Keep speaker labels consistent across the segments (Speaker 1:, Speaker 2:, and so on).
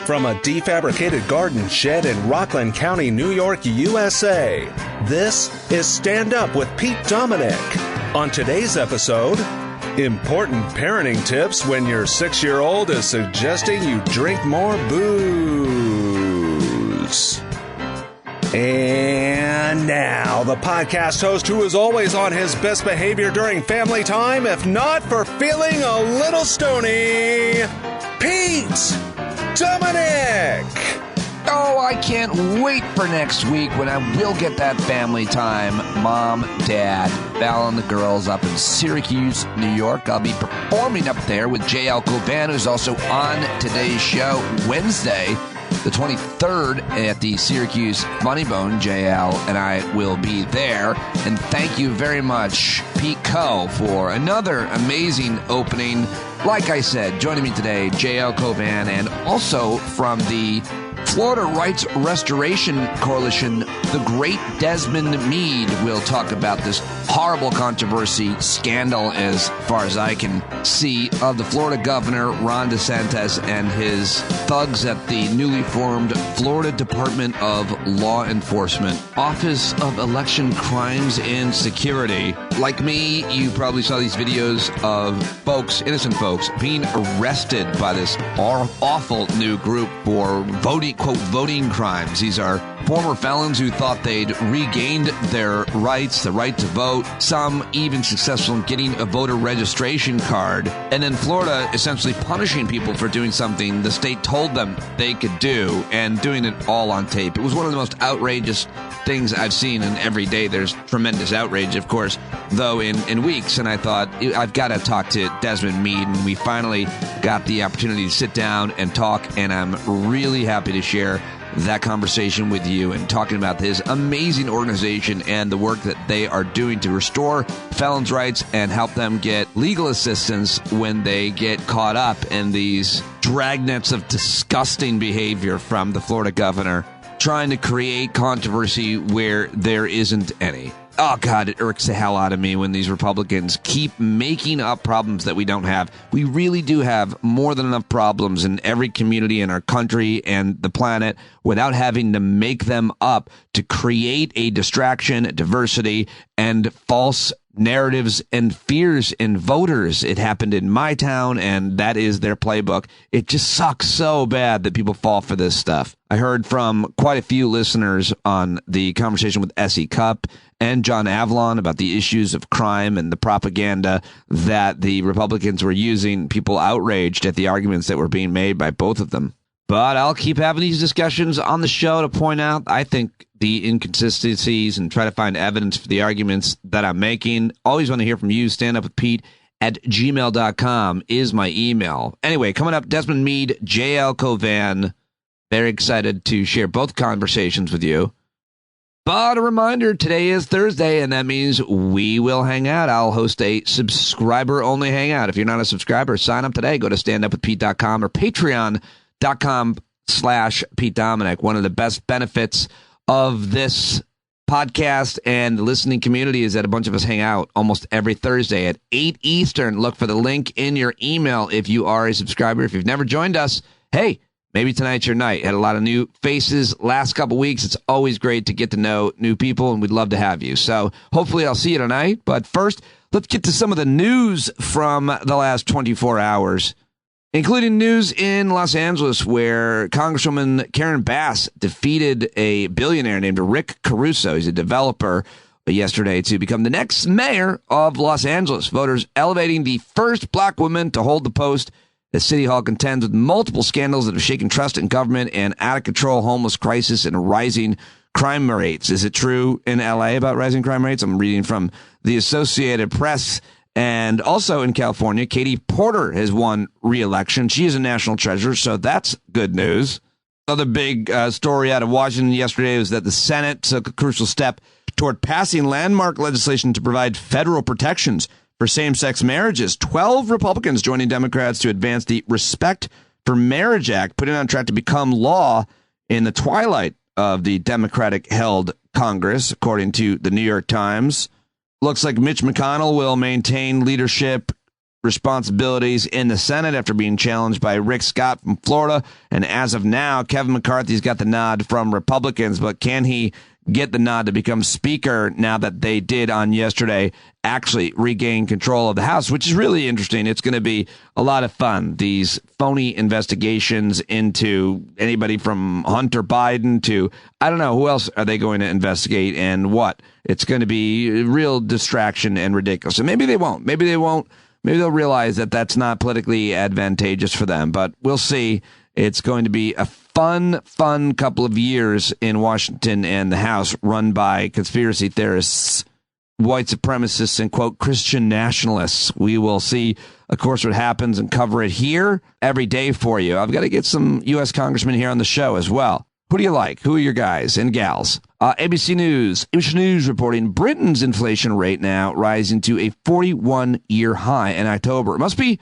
Speaker 1: from a defabricated garden shed in Rockland County, New York, USA. This is Stand Up with Pete Dominic. On today's episode, important parenting tips when your 6-year-old is suggesting you drink more booze. And now, the podcast host who is always on his best behavior during family time, if not for feeling a little stony, Pete Dominic!
Speaker 2: Oh, I can't wait for next week when I will get that family time. Mom, Dad, Val and the girls up in Syracuse, New York. I'll be performing up there with JL Cauvin, who's also on today's show Wednesday, the 23rd at the Syracuse Funny Bone. JL and I will be there. And thank you very much, Pete Co., for another amazing opening. Like I said, joining me today, JL Cauvin, and also from the Florida Rights Restoration Coalition, the great Desmond Meade will talk about this horrible controversy, scandal as far as I can see, of the Florida governor, Ron DeSantis, and his thugs at the newly formed Florida Department of Law Enforcement, Office of Election Crimes and Security. Like me, you probably saw these videos of folks, innocent folks, being arrested by this awful new group for voting, quote, voting crimes. These are former felons who thought they'd regained their rights, the right to vote, some even successful in getting a voter registration card. And then Florida essentially punishing people for doing something the state told them they could do, and doing it all on tape. It was one of the most outrageous things I've seen, and every day there's tremendous outrage, of course, though in weeks. And I thought, I've got to talk to Desmond Meade, and we finally got the opportunity to sit down and talk, and I'm really happy to share that conversation with you and talking about this amazing organization and the work that they are doing to restore felons' rights and help them get legal assistance when they get caught up in these dragnets of disgusting behavior from the Florida governor, trying to create controversy where there isn't any. Oh, God, it irks the hell out of me when these Republicans keep making up problems that we don't have. We really do have more than enough problems in every community in our country and the planet without having to make them up to create a distraction, diversity, and false narratives and fears in voters. It happened in my town, and that is their playbook. It just sucks so bad that people fall for this stuff. I heard from quite a few listeners on the conversation with S.E. Cupp and John Avlon about the issues of crime and the propaganda that the Republicans were using, people outraged at the arguments that were being made by both of them. But I'll keep having these discussions on the show to point out, I think, the inconsistencies and try to find evidence for the arguments that I'm making. Always want to hear from you. standupwithpete@gmail.com is my email. Anyway, coming up, Desmond Meade, JL Cauvin. Very excited to share both conversations with you. But a reminder, today is Thursday, and that means we will hang out. I'll host a subscriber-only hangout. If you're not a subscriber, sign up today. Go to standupwithpete.com or patreon.com/Pete Dominic. One of the best benefits of this podcast and the listening community is that a bunch of us hang out almost every Thursday at 8 Eastern. Look for the link in your email if you are a subscriber. If you've never joined us, hey, maybe tonight's your night. Had a lot of new faces last couple weeks. It's always great to get to know new people, and we'd love to have you. So hopefully I'll see you tonight. But first, let's get to some of the news from the last 24 hours, including news in Los Angeles, where Congresswoman Karen Bass defeated a billionaire named Rick Caruso. He's a developer yesterday to become the next mayor of Los Angeles. Voters elevating the first black woman to hold the post. The City Hall contends with multiple scandals that have shaken trust in government and out-of-control homeless crisis and rising crime rates. Is it true in L.A. about rising crime rates? I'm reading from the Associated Press. And also in California, Katie Porter has won re-election. She is a national treasure, so that's good news. Another big story out of Washington yesterday was that the Senate took a crucial step toward passing landmark legislation to provide federal protections for same-sex marriages. 12 Republicans joining Democrats to advance the Respect for Marriage Act, putting on track to become law in the twilight of the Democratic-held Congress, according to the New York Times. Looks like Mitch McConnell will maintain leadership responsibilities in the Senate after being challenged by Rick Scott from Florida. And as of now, Kevin McCarthy's got the nod from Republicans, but can he get the nod to become Speaker now that they did on yesterday actually regain control of the House, which is really interesting. It's going to be a lot of fun. These phony investigations into anybody from Hunter Biden to, I don't know, who else are they going to investigate and what? It's going to be a real distraction and ridiculous. And maybe they won't. Maybe they'll realize that that's not politically advantageous for them, but we'll see. It's going to be a fun couple of years in Washington and the House run by conspiracy theorists, white supremacists, and, quote, Christian nationalists. We will see, of course, what happens and cover it here every day for you. I've got to get some U.S. congressmen here on the show as well. Who do you like? Who are your guys and gals? ABC News reporting Britain's inflation rate now rising to a 41-year high in October. It must be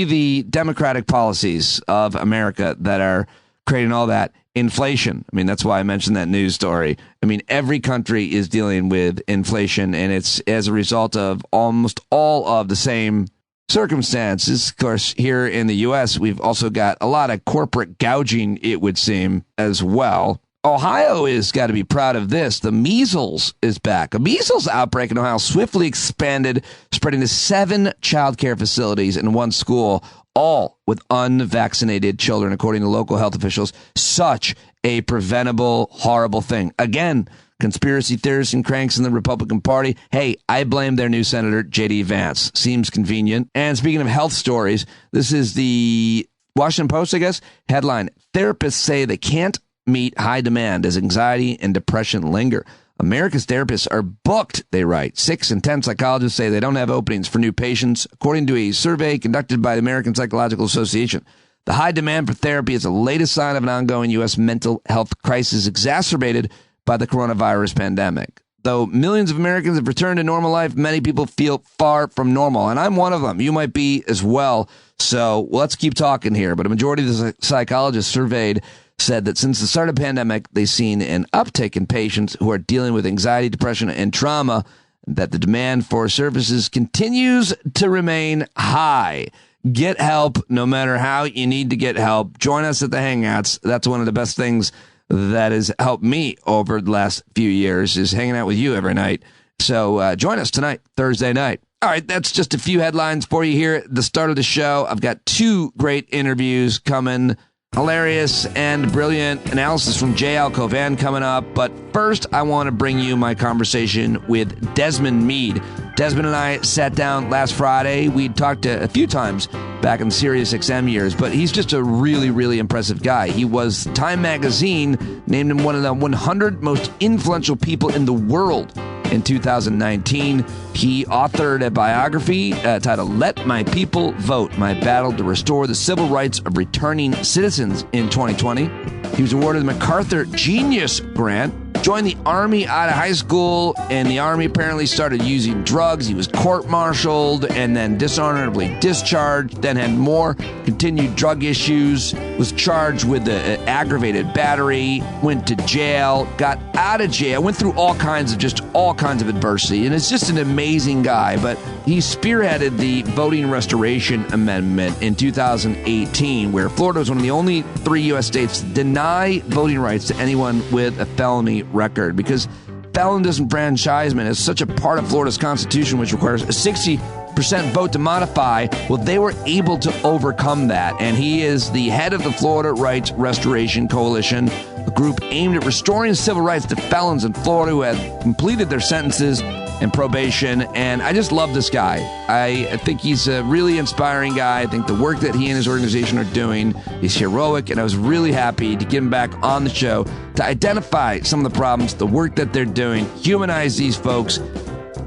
Speaker 2: the democratic policies of America that are creating all that inflation. I mean, that's why I mentioned that news story. I mean, every country is dealing with inflation, and it's as a result of almost all of the same circumstances. Of course, here in the U.S., we've also got a lot of corporate gouging, it would seem, as well. Ohio has got to be proud of this. The measles is back. A measles outbreak in Ohio swiftly expanded, spreading to 7 child care facilities and 1 school, all with unvaccinated children, according to local health officials. Such a preventable, horrible thing. Again, conspiracy theorists and cranks in the Republican Party. Hey, I blame their new Senator, J.D. Vance. Seems convenient. And speaking of health stories, this is the Washington Post, I guess. Headline, therapists say they can't meet high demand as anxiety and depression linger. America's therapists are booked, they write. 6 in 10 psychologists say they don't have openings for new patients, according to a survey conducted by the American Psychological Association. The high demand for therapy is the latest sign of an ongoing U.S. mental health crisis exacerbated by the coronavirus pandemic. Though millions of Americans have returned to normal life, many people feel far from normal, and I'm one of them. You might be as well. So let's keep talking here. But a majority of the psychologists surveyed said that since the start of the pandemic, they've seen an uptick in patients who are dealing with anxiety, depression, and trauma, that the demand for services continues to remain high. Get help no matter how you need to get help. Join us at the Hangouts. That's one of the best things that has helped me over the last few years, is hanging out with you every night. So join us tonight, Thursday night. All right, that's just a few headlines for you here at the start of the show. I've got 2 great interviews coming. Hilarious and brilliant analysis from J.L. Cauvin coming up. But first, I want to bring you my conversation with Desmond Meade. Desmond and I sat down last Friday. We'd talked a few times back in the Sirius XM years, but he's just a really, really impressive guy. He was, Time Magazine named him one of the 100 most influential people in the world in 2019. He authored a biography titled Let My People Vote, My Battle to Restore the Civil Rights of Returning Citizens in 2020. He was awarded the MacArthur Genius Grant, joined the Army out of high school, and the Army apparently started using drugs. He was court-martialed and then dishonorably discharged, then had more continued drug issues, was charged with an aggravated battery, went to jail, got out of jail, went through all kinds of adversity, and it's just an amazing guy. But he spearheaded the Voting Restoration Amendment in 2018, where Florida was one of the only 3 U.S. states to deny voting rights to anyone with a felony record, because felon disenfranchisement is such a part of Florida's Constitution, which requires a 60% vote to modify. Well, they were able to overcome that, and he is the head of the Florida Rights Restoration Coalition, a group aimed at restoring civil rights to felons in Florida who had completed their sentences and probation. And I just love this guy. I think he's a really inspiring guy. I think the work that he and his organization are doing is heroic, and I was really happy to get him back on the show to identify some of the problems, the work that they're doing, humanize these folks,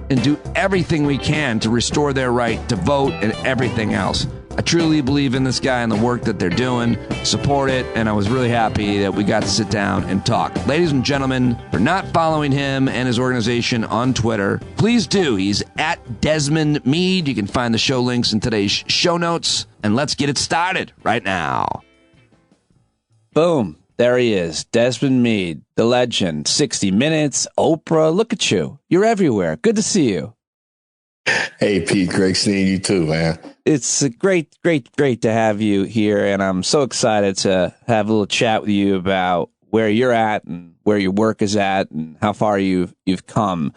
Speaker 2: and do everything we can to restore their right to vote and everything else. I truly believe in this guy and the work that they're doing, support it, and I was really happy that we got to sit down and talk. Ladies and gentlemen, for not following him and his organization on Twitter, please do. He's at Desmond Meade. You can find the show links in today's show notes, and let's get it started right now. Boom. There he is, Desmond Meade, the legend, 60 Minutes, Oprah. Look at you. You're everywhere. Good to see you.
Speaker 3: Hey, Pete, great seeing you too, man.
Speaker 4: It's a great to have you here, and I'm so excited to have a little chat with you about where you're at and where your work is at and how far you've come.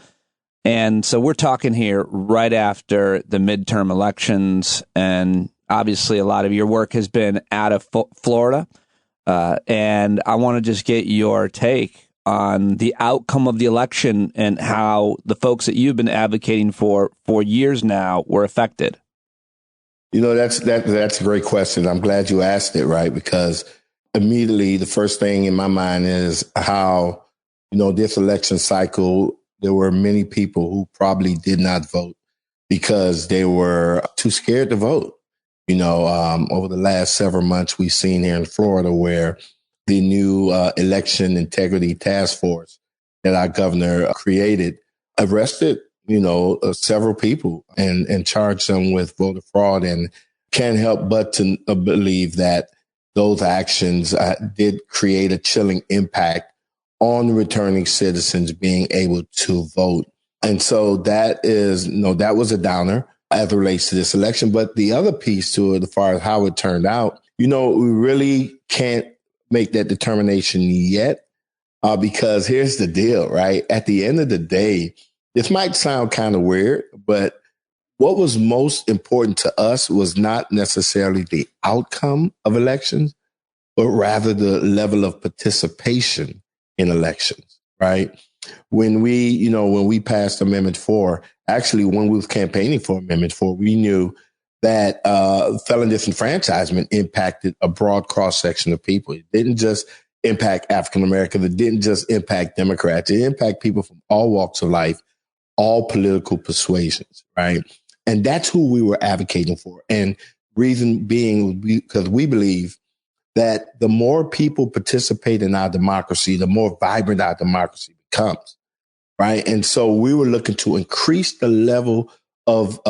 Speaker 4: And so we're talking here right after the midterm elections, and obviously a lot of your work has been out of Florida, and I want to just get your take on the outcome of the election and how the folks that you've been advocating for years now were affected.
Speaker 3: You know, that's a great question. I'm glad you asked it, right? Because immediately the first thing in my mind is how, this election cycle, there were many people who probably did not vote because they were too scared to vote. Over the last several months, we've seen here in Florida where the new election integrity task force that our governor created arrested, several people and charged them with voter fraud, and can't help but to believe that those actions did create a chilling impact on returning citizens being able to vote. And so that was a downer as it relates to this election. But the other piece to it, as far as how it turned out, we really can't make that determination yet, because here's the deal, right? At the end of the day, this might sound kind of weird, but what was most important to us was not necessarily the outcome of elections, but rather the level of participation in elections, right? When we passed Amendment 4, actually when we was campaigning for Amendment 4, we knew that felon disenfranchisement impacted a broad cross-section of people. It didn't just impact African Americans. It didn't just impact Democrats. It impacted people from all walks of life, all political persuasions, right? And that's who we were advocating for. And reason being, because we believe that the more people participate in our democracy, the more vibrant our democracy becomes, right? And so we were looking to increase the level of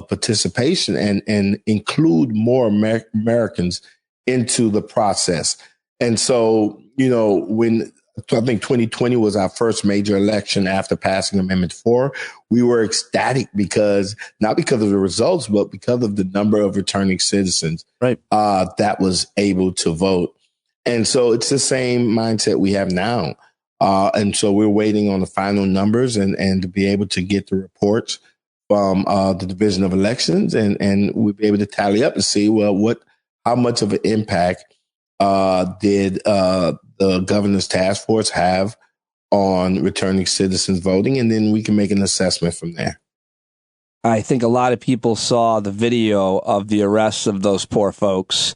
Speaker 3: participation and include more Americans into the process. And so, when I think 2020 was our first major election after passing Amendment 4, we were ecstatic not because of the results, but because of the number of returning citizens, right, that was able to vote. And so it's the same mindset we have now. And so we're waiting on the final numbers and to be able to get the reports from the Division of Elections, and we'll be able to tally up and see, how much of an impact did the governor's task force have on returning citizens voting, and then we can make an assessment from there.
Speaker 4: I think a lot of people saw the video of the arrests of those poor folks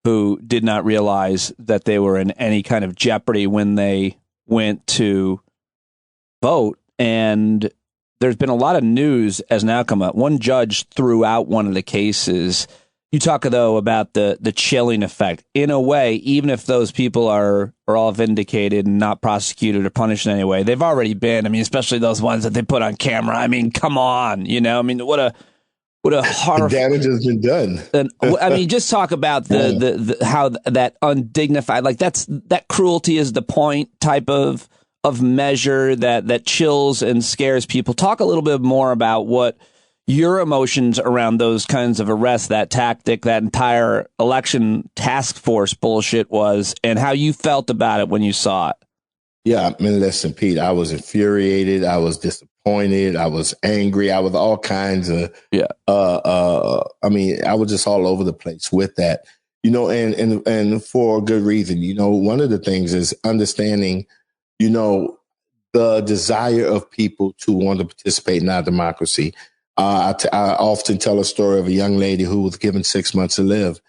Speaker 4: who did not realize that they were in any kind of jeopardy when they went to vote. And there's been a lot of news as an outcome. One judge threw out one of the cases. You talk, though, about the chilling effect. In a way, even if those people are all vindicated and not prosecuted or punished in any way, they've already been. I mean, especially those ones that they put on camera. I mean, come on, I mean, what a horror.
Speaker 3: The damage has been done.
Speaker 4: And, I mean, just talk about the how that undignified, like that cruelty is the point type of measure that chills and scares people. Talk a little bit more about what your emotions around those kinds of arrests, that tactic, that entire election task force bullshit was, and how you felt about it when you saw it.
Speaker 3: Yeah, I mean, listen, Pete, I was infuriated. I was disappointed. I was angry. I was all kinds of, I mean, I was just all over the place with that, and for good reason. One of the things is understanding, the desire of people to want to participate in our democracy. I often tell a story of a young lady who was given 6 months to live.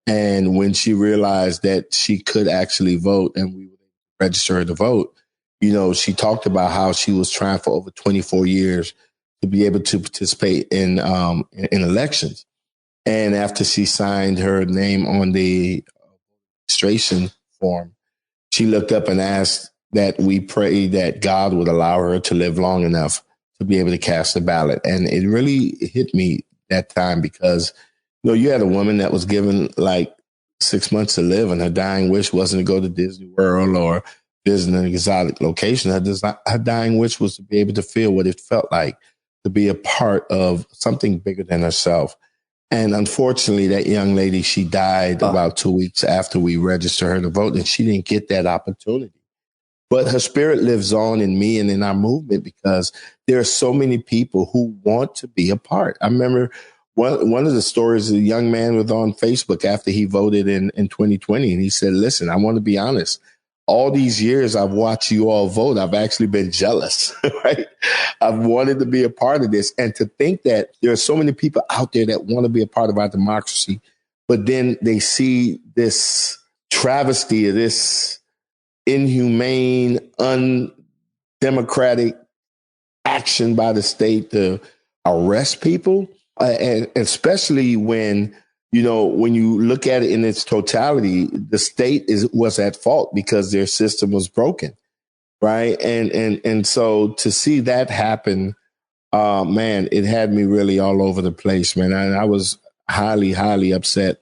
Speaker 3: And when she realized that she could actually vote and we would register her to vote, she talked about how she was trying for over 24 years to be able to participate in elections. And after she signed her name on the registration form, she looked up and asked that we pray that God would allow her to live long enough to be able to cast a ballot. And it really hit me that time because, you had a woman that was given like 6 months to live and her dying wish wasn't to go to Disney World or visit an exotic location. Her dying wish was to be able to feel what it felt like to be a part of something bigger than herself. And unfortunately, that young lady, she died about 2 weeks after we registered her to vote, and she didn't get that opportunity. But her spirit lives on in me and in our movement because there are so many people who want to be a part. I remember one of the stories, a young man was on Facebook after he voted in 2020, and he said, listen, I want to be honest. All these years I've watched you all vote, I've actually been jealous, right? I've wanted to be a part of this. And to think that there are so many people out there that want to be a part of our democracy, but then they see this travesty of this inhumane, undemocratic action by the state to arrest people. And especially when, when you look at it in its totality, the state was at fault because their system was broken. Right. And so to see that happen, man, it had me really all over the place, man. And I was highly, highly upset.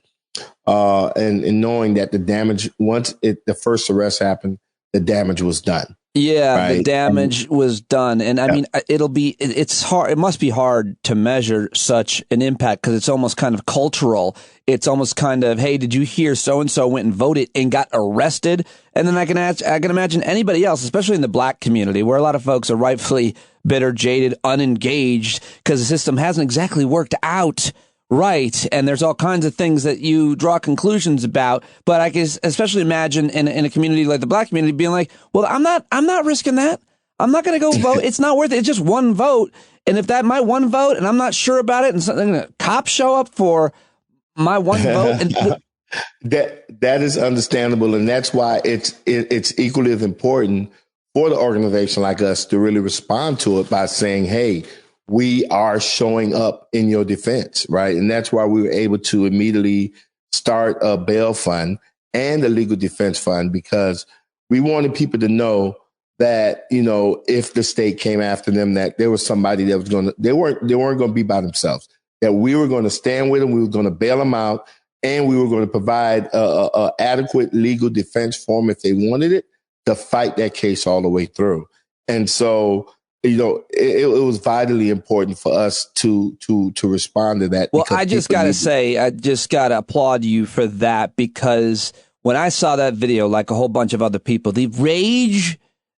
Speaker 3: And knowing that the damage, once the first arrest happened, the damage was done.
Speaker 4: Yeah,
Speaker 3: right?
Speaker 4: The damage was done. And I mean, it's hard. It must be hard to measure such an impact because it's almost kind of cultural. It's almost kind of, hey, did you hear so-and-so went and voted and got arrested? And then I can imagine anybody else, especially in the black community, where a lot of folks are rightfully bitter, jaded, unengaged because the system hasn't exactly worked out right. And there's all kinds of things that you draw conclusions about. But I can especially imagine in a community like the black community being like, well, I'm not risking that. I'm not going to go vote. It's not worth it. It's just one vote. And if that my one vote and I'm not sure about it and something, cops show up for my one vote. And
Speaker 3: that is understandable. And that's why it's equally as important for the organization like us to really respond to it by saying, hey, we are showing up in your defense, right? And that's why we were able to immediately start a bail fund and a legal defense fund because we wanted people to know that, if the state came after them, that there was somebody that was they weren't going to be by themselves, that we were going to stand with them. We were going to bail them out and we were going to provide a adequate legal defense for them if they wanted it to fight that case all the way through. And so, it was vitally important for us to respond to that.
Speaker 4: Well, I just got to say, I just got to applaud you for that because when I saw that video, like a whole bunch of other people, the rage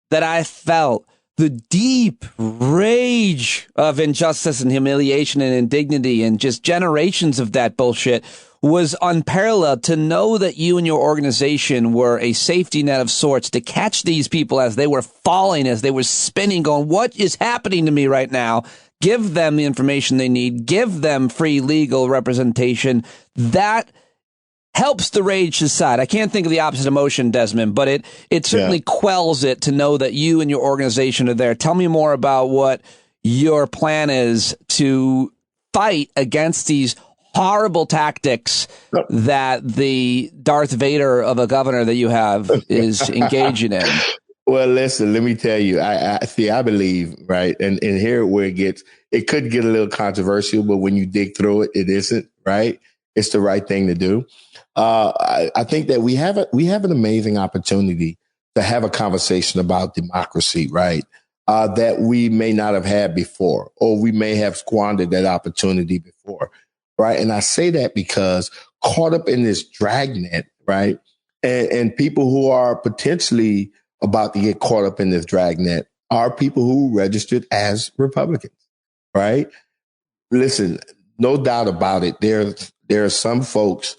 Speaker 4: that I felt, the deep rage of injustice and humiliation and indignity and just generations of that bullshit was unparalleled. To know that you and your organization were a safety net of sorts to catch these people as they were falling, as they were spinning, going, what is happening to me right now? Give them the information they need. Give them free legal representation. That helps the rage subside. I can't think of the opposite emotion, Desmond, but it certainly quells it to know that you and your organization are there. Tell me more about what your plan is to fight against these horrible tactics that the Darth Vader of a governor that you have is engaging in.
Speaker 3: Well, listen, let me tell you, I believe, right. And here where it could get a little controversial, but when you dig through it, it isn't, right. It's the right thing to do. I think that we have an amazing opportunity to have a conversation about democracy, right. That we may not have had before, or we may have squandered that opportunity before. Right. And I say that because caught up in this dragnet, right. And people who are potentially about to get caught up in this dragnet are people who registered as Republicans. Right. Listen, no doubt about it. There are some folks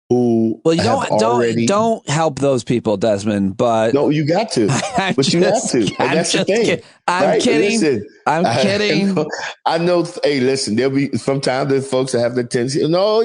Speaker 3: who
Speaker 4: don't help those people, Desmond. But
Speaker 3: no, you got to. But you have to. And that's the thing.
Speaker 4: I'm kidding. Listen, I'm kidding.
Speaker 3: I know. Hey, listen. There'll be sometimes there's folks that have the tendency. No,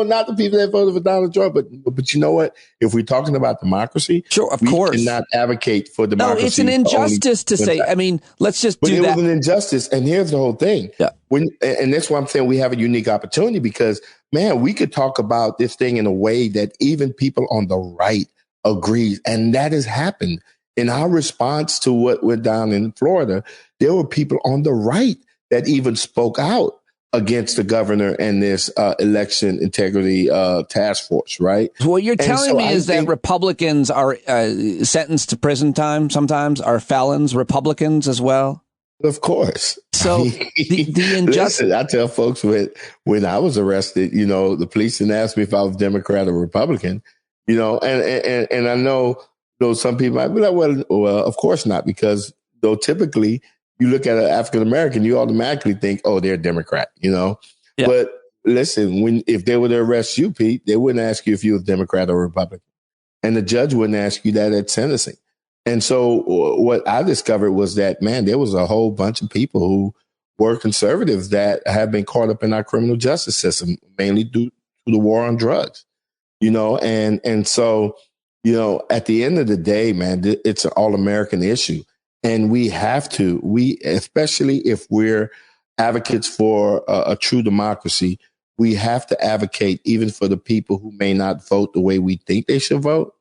Speaker 3: not the people that voted for Donald Trump. But you know what? If we're talking about democracy,
Speaker 4: sure, of course,
Speaker 3: we cannot advocate for democracy.
Speaker 4: No, it's an injustice to say. I mean, let's just do that.
Speaker 3: But it was an injustice, and here's the whole thing.
Speaker 4: Yeah.
Speaker 3: And that's why I'm saying we have a unique opportunity because, man, we could talk about this thing in a way that even people on the right agree. And that has happened. In our response to what went down in Florida, there were people on the right that even spoke out against the governor and this election integrity task force, right?
Speaker 4: So what you're telling me is that Republicans are sentenced to prison time sometimes, are felons Republicans as well?
Speaker 3: Of course.
Speaker 4: So the injustice.
Speaker 3: Listen, I tell folks when I was arrested, the police didn't ask me if I was Democrat or Republican, and I know some people might be like, well, of course not, because though typically you look at an African American, you automatically think, oh, they're a Democrat, Yeah. But listen, if they were to arrest you, Pete, they wouldn't ask you if you were Democrat or Republican, and the judge wouldn't ask you that at sentencing. And so what I discovered was that, man, there was a whole bunch of people who were conservatives that have been caught up in our criminal justice system, mainly due to the war on drugs, and so, at the end of the day, man, it's an all-American issue. And we have to, especially if we're advocates for a true democracy, we have to advocate even for the people who may not vote the way we think they should vote.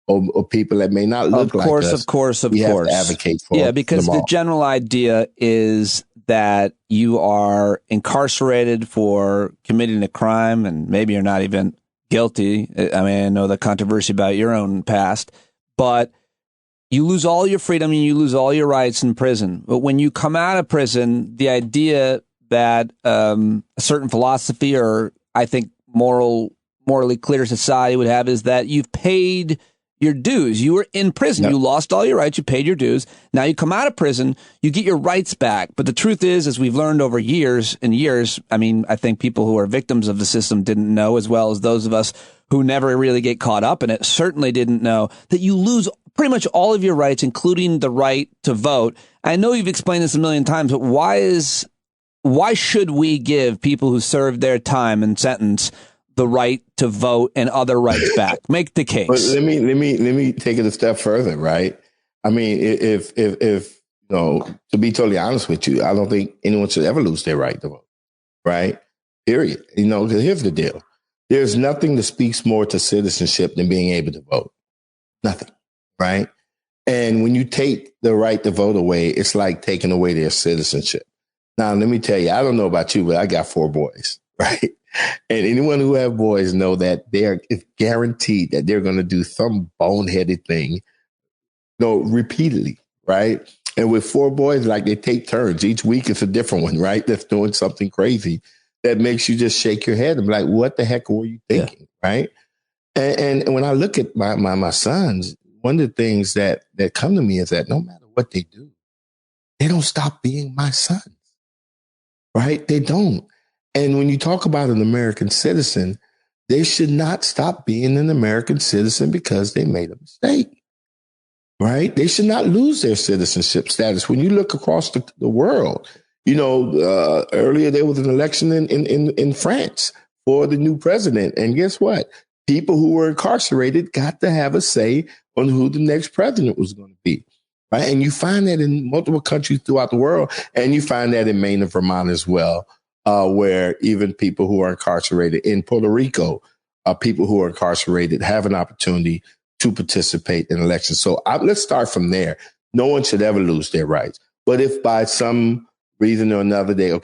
Speaker 3: Or people that may not look like us.
Speaker 4: Of course.
Speaker 3: Have to advocate for
Speaker 4: Yeah, because the general idea is that you are incarcerated for committing a crime, and maybe you're not even guilty. I mean, I know the controversy about your own past, but you lose all your freedom and you lose all your rights in prison. But when you come out of prison, the idea that a certain philosophy, or I think morally clear society would have, is that you've paid your dues. You were in prison. Yep. You lost all your rights. You paid your dues. Now you come out of prison, you get your rights back. But the truth is, as we've learned over years and years, I mean, I think people who are victims of the system didn't know, as well as those of us who never really get caught up in it, certainly didn't know that you lose pretty much all of your rights, including the right to vote. I know you've explained this a million times, but why should we give people who served their time and sentence the right to vote and other rights back? Make the case.
Speaker 3: But let me take it a step further, right? I mean, if to be totally honest with you, I don't think anyone should ever lose their right to vote, right? Period. Because here's the deal: there's nothing that speaks more to citizenship than being able to vote. Nothing, right? And when you take the right to vote away, it's like taking away their citizenship. Now, let me tell you, I don't know about you, but I got 4 boys, right? And anyone who have boys know that it's guaranteed that they're going to do some boneheaded thing, repeatedly, right? And with 4 boys, like, they take turns. Each week it's a different one, right? That's doing something crazy that makes you just shake your head and be like, what the heck were you thinking, right? And when I look at my sons, one of the things that come to me is that no matter what they do, they don't stop being my sons, right? They don't. And when you talk about an American citizen, they should not stop being an American citizen because they made a mistake, right? They should not lose their citizenship status. When you look across the world, earlier there was an election in France for the new president. And guess what? People who were incarcerated got to have a say on who the next president was going to be, right? And you find that in multiple countries throughout the world. And you find that in Maine and Vermont as well. Where even people who are incarcerated in Puerto Rico, people who are incarcerated have an opportunity to participate in elections. So let's start from there. No one should ever lose their rights. But if by some reason or another, people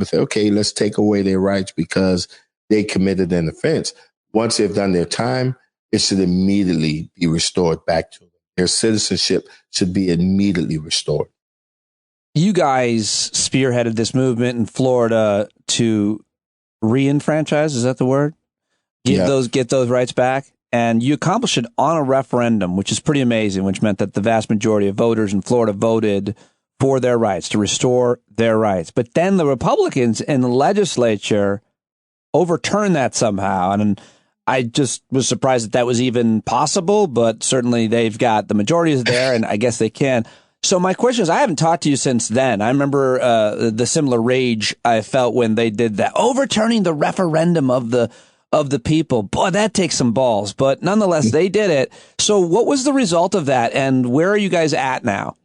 Speaker 3: say, okay, let's take away their rights because they committed an offense. Once they've done their time, it should immediately be restored back to them. Their citizenship should be immediately restored.
Speaker 4: You guys spearheaded this movement in Florida to re-enfranchise. Is that the word? Get those rights back. And you accomplished it on a referendum, which is pretty amazing, which meant that the vast majority of voters in Florida voted for their rights, to restore their rights. But then the Republicans in the legislature overturned that somehow. And I just was surprised that was even possible, but certainly they've got the majority is there, and I guess they can. So my question is, I haven't talked to you since then. I remember the similar rage I felt when they did that, overturning the referendum of the people. Boy, that takes some balls. But nonetheless, they did it. So what was the result of that, and where are you guys at now?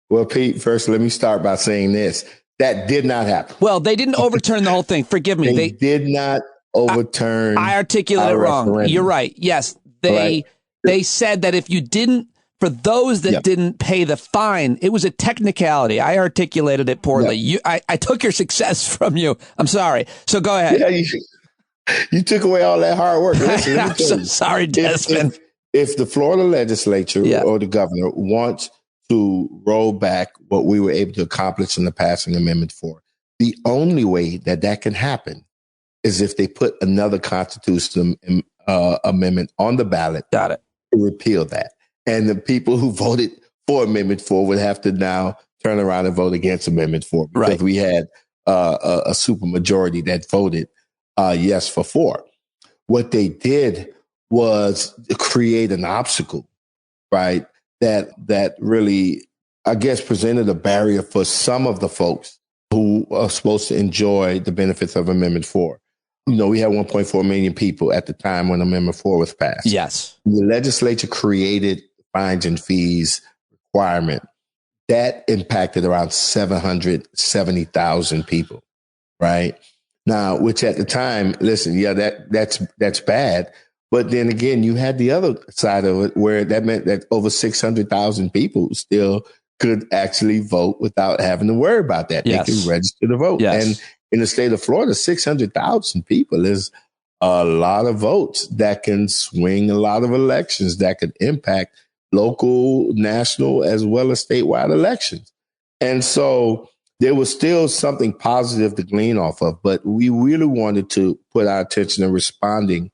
Speaker 3: Well, Pete, first, let me start by saying this. That did not happen.
Speaker 4: Well, they didn't overturn the whole thing. Forgive me.
Speaker 3: They did not overturn.
Speaker 4: I articulated it wrong.
Speaker 3: Referendum.
Speaker 4: You're right. Yes, they said that if you didn't, for those that didn't pay the fine, it was a technicality. I articulated it poorly.
Speaker 3: Yep.
Speaker 4: I took your success from you. I'm sorry. So go ahead.
Speaker 3: Yeah, you took away all that hard work. Listen,
Speaker 4: I'm so sorry, Desmond.
Speaker 3: If the Florida legislature or the governor wants to roll back what we were able to accomplish in the passing Amendment 4. The only way that that can happen is if they put another constitutional amendment on the ballot.
Speaker 4: Got it.
Speaker 3: To repeal that. And the people who voted for Amendment 4 would have to now turn around and vote against Amendment 4 because we had a supermajority that voted yes for 4. What they did was create an obstacle, right? That really, I guess, presented a barrier for some of the folks who are supposed to enjoy the benefits of Amendment 4. You know, we had 1.4 million people at the time when Amendment 4 was passed.
Speaker 4: Yes.
Speaker 3: The legislature created fines and fees requirement. That impacted around 770,000 people, right? Now, which at the time, listen, yeah, that's bad. But then again, you had the other side of it where that meant that over 600,000 people still could actually vote without having to worry about that.
Speaker 4: Yes.
Speaker 3: They could register to vote.
Speaker 4: Yes.
Speaker 3: And in the state of Florida, 600,000 people is a lot of votes that can swing a lot of elections that could impact local, national, as well as statewide elections. And so there was still something positive to glean off of, but we really wanted to put our attention in responding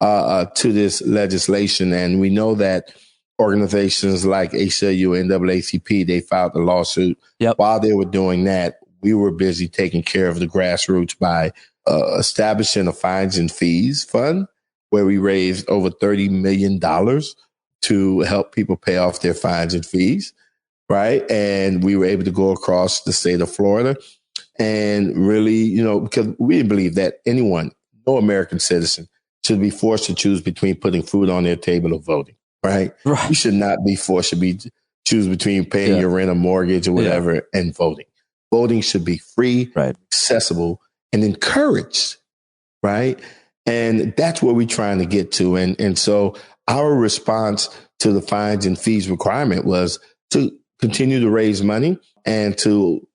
Speaker 3: to this legislation. And we know that organizations like ACLU and NAACP, they filed a lawsuit.
Speaker 4: Yep.
Speaker 3: While they were doing that, we were busy taking care of the grassroots by establishing a fines and fees fund where we raised over $30 million to help people pay off their fines and fees, right? And we were able to go across the state of Florida and really, you know, because we believe that anyone, no American citizen, should be forced to choose between putting food on their table or voting, right? You should not be forced to choose between paying your rent or mortgage or whatever and voting. Voting should be free, accessible, and encouraged, right? And that's what we're trying to get to. And so our response to the fines and fees requirement was to continue to raise money and to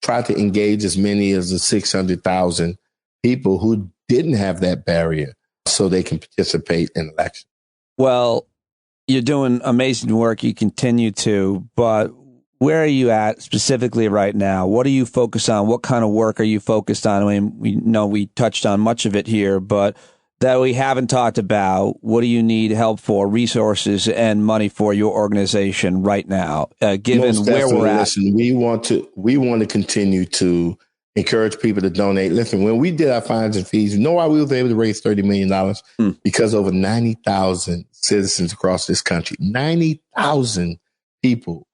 Speaker 3: try to engage as many as the 600,000 people who didn't have that barrier so they can participate in elections.
Speaker 4: Well, you're doing amazing work. You continue to, but where are you at specifically right now? What are you focused on? What kind of work are you focused on? I mean, we know we touched on much of it here, but that we haven't talked about, what do you need help for, resources and money for your organization right now, given where we're at?
Speaker 3: Listen, we want to continue to encourage people to donate. Listen, when we did our fines and fees, you know why we was able to raise $30 million? Because over 90,000 citizens across this country, 90,000 people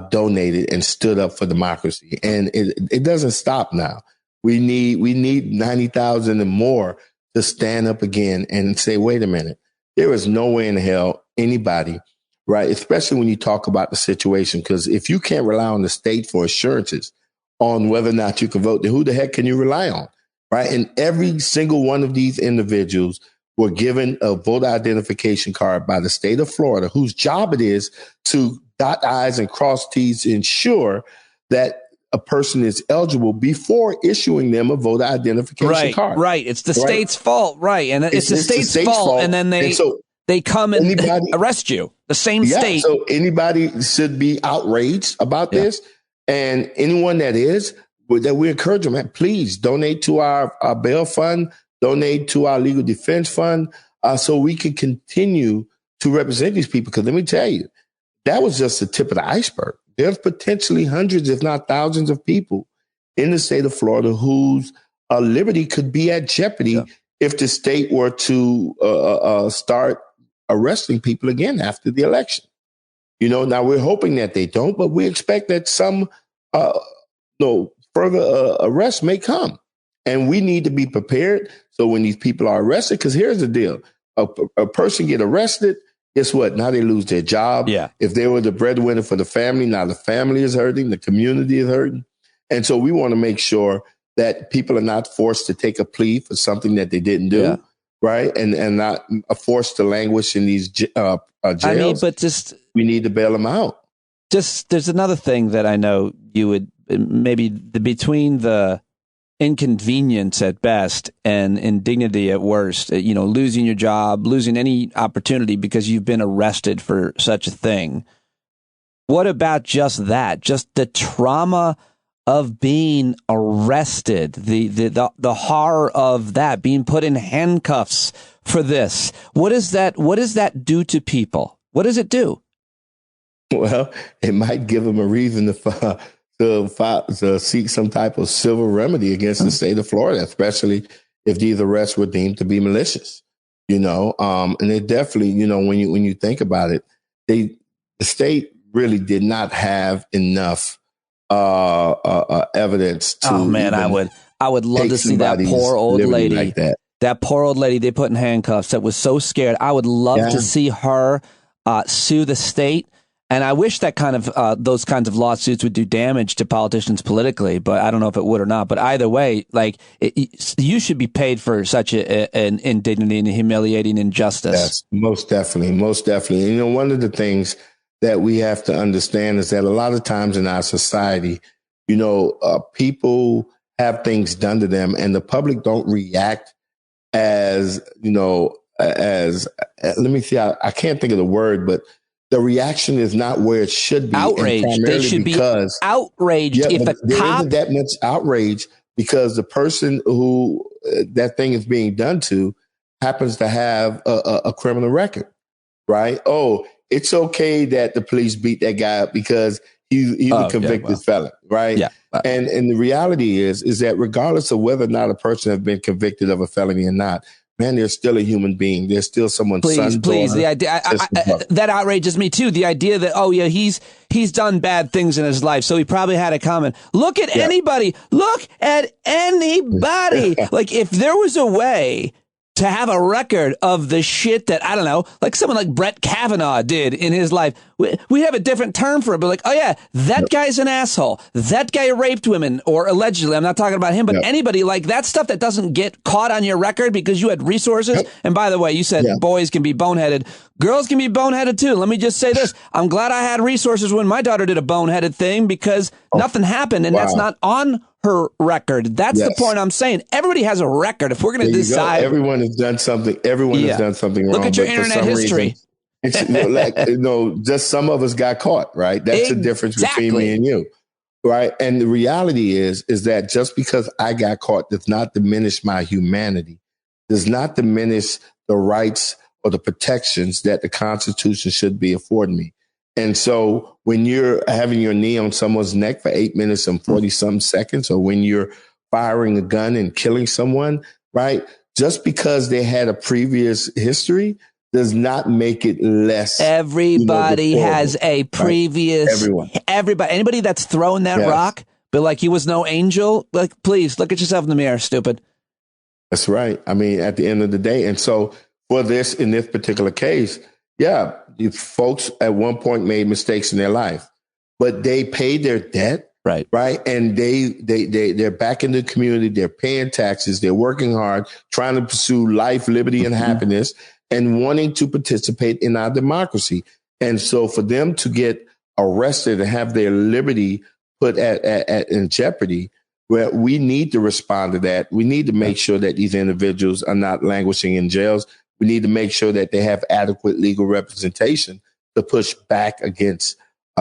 Speaker 3: donated and stood up for democracy. And it doesn't stop now. We need 90,000 and more to stand up again and say, wait a minute, there is no way in hell anybody, right? Especially when you talk about the situation, because if you can't rely on the state for assurances on whether or not you can vote, then who the heck can you rely on, right? And every single one of these individuals were given a voter identification card by the state of Florida, whose job it is to dot I's and cross T's to ensure that a person is eligible before issuing them a voter identification card.
Speaker 4: Right. It's the state's fault. Right. And it's the state's fault. And then they come and arrest you. The same state.
Speaker 3: So anybody should be outraged about this. And anyone that we encourage them, man, please donate to our bail fund, donate to our legal defense fund, so we can continue to represent these people. Because let me tell you, that was just the tip of the iceberg. There's potentially hundreds, if not thousands of people in the state of Florida whose liberty could be at jeopardy if the state were to start arresting people again after the election. You know, now we're hoping that they don't, but we expect that some further arrests may come. And we need to be prepared. So when these people are arrested, because here's the deal, a person get arrested, guess what? Now they lose their job.
Speaker 4: Yeah.
Speaker 3: If they were the breadwinner for the family, now the family is hurting, the community is hurting. And so we want to make sure that people are not forced to take a plea for something that they didn't do, right? And not forced to languish in these jails.
Speaker 4: I mean, but
Speaker 3: we need to bail them out.
Speaker 4: There's another thing that I know you would maybe between the inconvenience at best and indignity at worst, losing your job, losing any opportunity because you've been arrested for such a thing. what about just that? Just the trauma of being arrested, the horror of that, being put in handcuffs for this. What does that do to people? What does it do?
Speaker 3: Well, it might give them a reason to seek some type of civil remedy against the state of Florida, especially if these arrests were deemed to be malicious. And it definitely, when you think about it, the state really did not have enough evidence to.
Speaker 4: Oh man, I would love to see that poor old lady
Speaker 3: like that.
Speaker 4: That poor old lady they put in handcuffs that was so scared. I would love to see her sue the state. And I wish that those kinds of lawsuits would do damage to politicians politically, but I don't know if it would or not. But either way, you should be paid for such an indignity and a humiliating injustice.
Speaker 3: Yes, most definitely. And one of the things that we have to understand is that a lot of times in our society, people have things done to them, and the public don't react as let me see, I can't think of the word, but the reaction is not where it should be.
Speaker 4: Outraged. They should be outraged if a
Speaker 3: there
Speaker 4: cop.
Speaker 3: Isn't that much outrage because the person who that thing is being done to happens to have a criminal record, right? Oh, it's okay that the police beat that guy up because he's a convicted felon, right? Yeah. And the reality is that regardless of whether or not a person has been convicted of a felony or not, man, they're still a human being. They're still someone's son.
Speaker 4: Please. The idea that outrages me too. The idea that he's done bad things in his life, so he probably had it coming. Look at anybody. Look at anybody. Like if there was a way to have a record of the shit that, I don't know, like someone like Brett Kavanaugh did in his life, we have a different term for it, but that guy's an asshole. That guy raped women, or allegedly, I'm not talking about him, but anybody like that stuff that doesn't get caught on your record because you had resources. And by the way, you said boys can be boneheaded. Girls can be boneheaded too. Let me just say this. I'm glad I had resources when my daughter did a boneheaded thing because nothing happened, and that's not on her record. That's the point I'm saying. Everybody has a record. If we're going to decide,
Speaker 3: everyone has done something. Everyone has done something wrong.
Speaker 4: Look at your internet history.
Speaker 3: It's just some of us got caught, right? That's the difference between me and you, right? And the reality is that just because I got caught does not diminish my humanity, does not diminish the rights or the protections that the Constitution should be affording me. And so when you're having your knee on someone's neck for 8 minutes and 40-some seconds, or when you're firing a gun and killing someone, right? Just because they had a previous history does not make it less.
Speaker 4: Everybody has a previous.
Speaker 3: Right? Everyone.
Speaker 4: Everybody. Anybody that's throwing that rock, but like he was no angel, like, please look at yourself in the mirror, stupid.
Speaker 3: That's right. I mean, at the end of the day. And so in this particular case, the folks at one point made mistakes in their life, but they paid their debt. Right. And they're back in the community. They're paying taxes. They're working hard, trying to pursue life, liberty, and happiness, and wanting to participate in our democracy. And so for them to get arrested and have their liberty put in jeopardy, well, we need to respond to that. We need to make sure that these individuals are not languishing in jails. We need to make sure that they have adequate legal representation to push back against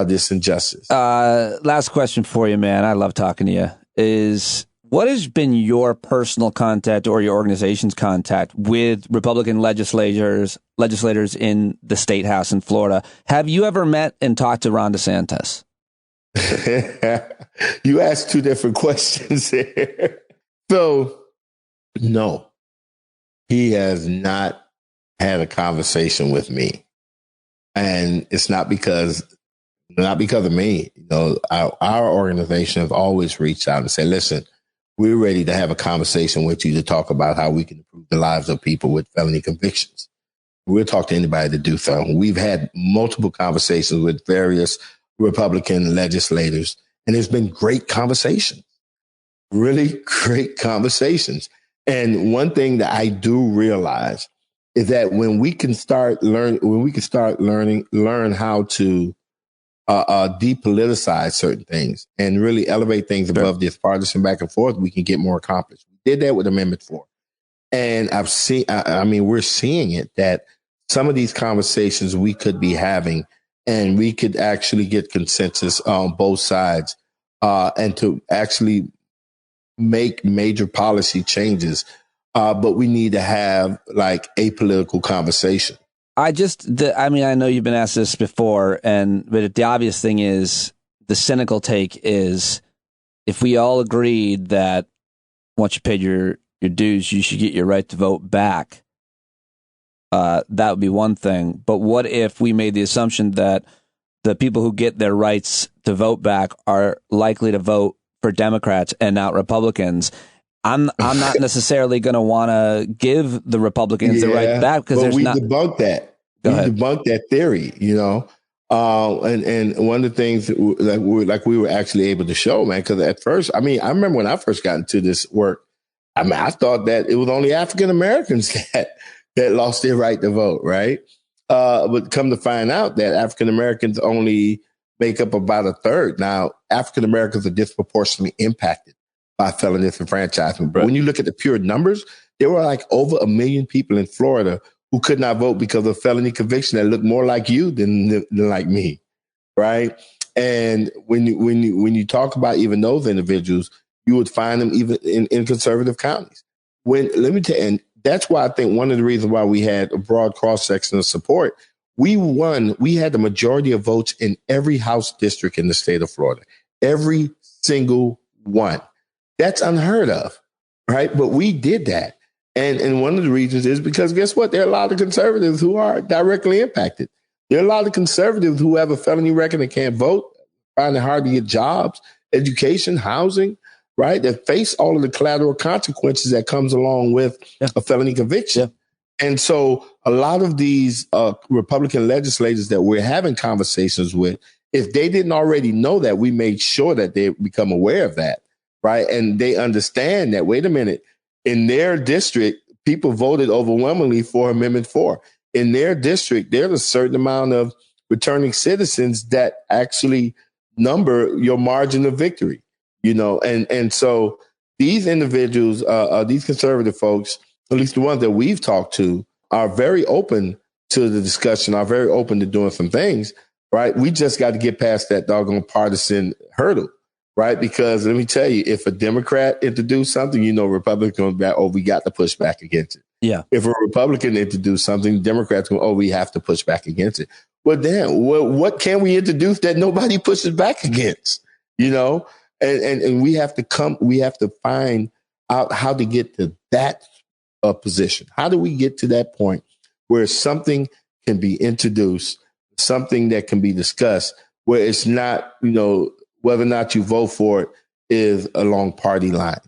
Speaker 3: this injustice.
Speaker 4: Last question for you, man. I love talking to you. Is what has been your personal contact or your organization's contact with Republican legislators in the state house in Florida? Have you ever met and talked to Ron DeSantis?
Speaker 3: You asked two different questions here. So, no, he has not had a conversation with me. And it's not because of me. Our organization has always reached out and said, listen, we're ready to have a conversation with you to talk about how we can improve the lives of people with felony convictions. We'll talk to anybody to do so. We've had multiple conversations with various Republican legislators, and there's been great conversations, really great conversations. And one thing that I do realize is that when we can learn how to depoliticize certain things and really elevate things above this partisan back and forth, we can get more accomplished. We did that with Amendment 4. And we're seeing it that some of these conversations we could be having and we could actually get consensus on both sides, and to actually make major policy changes. But we need to have like a political conversation.
Speaker 4: I know you've been asked this before, but the obvious thing is, the cynical take is, if we all agreed that once you paid your dues, you should get your right to vote back, that would be one thing. But what if we made the assumption that the people who get their rights to vote back are likely to vote for Democrats and not Republicans? I'm not necessarily going to want to give the Republicans the right back, because
Speaker 3: debunked that. Debunked that theory, you know. And one of the things that we were actually able to show, man, because at first, I mean, I remember when I first got into this work, I mean, I thought that it was only African Americans that lost their right to vote, right? But come to find out that African Americans only make up about a third. Now, African Americans are disproportionately impacted by felon disenfranchisement. But when you look at the pure numbers, there were like over 1 million people in Florida who could not vote because of felony conviction that looked more like you than like me, right? And when you talk about even those individuals, you would find them even in conservative counties. Let me tell you, and that's why I think one of the reasons why we had a broad cross-section of support, we had the majority of votes in every House district in the state of Florida, every single one. That's unheard of, right? But we did that. And one of the reasons is because guess what? There are a lot of conservatives who are directly impacted. There are a lot of conservatives who have a felony record and can't vote, find it hard to get jobs, education, housing, right? That face all of the collateral consequences that comes along with a felony conviction. Yeah. And so a lot of these Republican legislators that we're having conversations with, if they didn't already know that, we made sure that they become aware of that, right? And they understand that, wait a minute, in their district, people voted overwhelmingly for Amendment 4. In their district, there's a certain amount of returning citizens that actually number your margin of victory, you know. And so these individuals, these conservative folks, at least the ones that we've talked to, are very open to the discussion, are very open to doing some things, right? We just got to get past that doggone partisan hurdle. Right. Because let me tell you, if a Democrat introduced something, you know, Republicans going back, we got to push back against it. Yeah. If a Republican introduced something, Democrats go, we have to push back against it. Well, then what can we introduce that nobody pushes back against? You know, and we have to find out how to get to that position. How do we get to that point where something can be introduced, something that can be discussed, where it's not, you know, whether or not you vote for it is along party lines,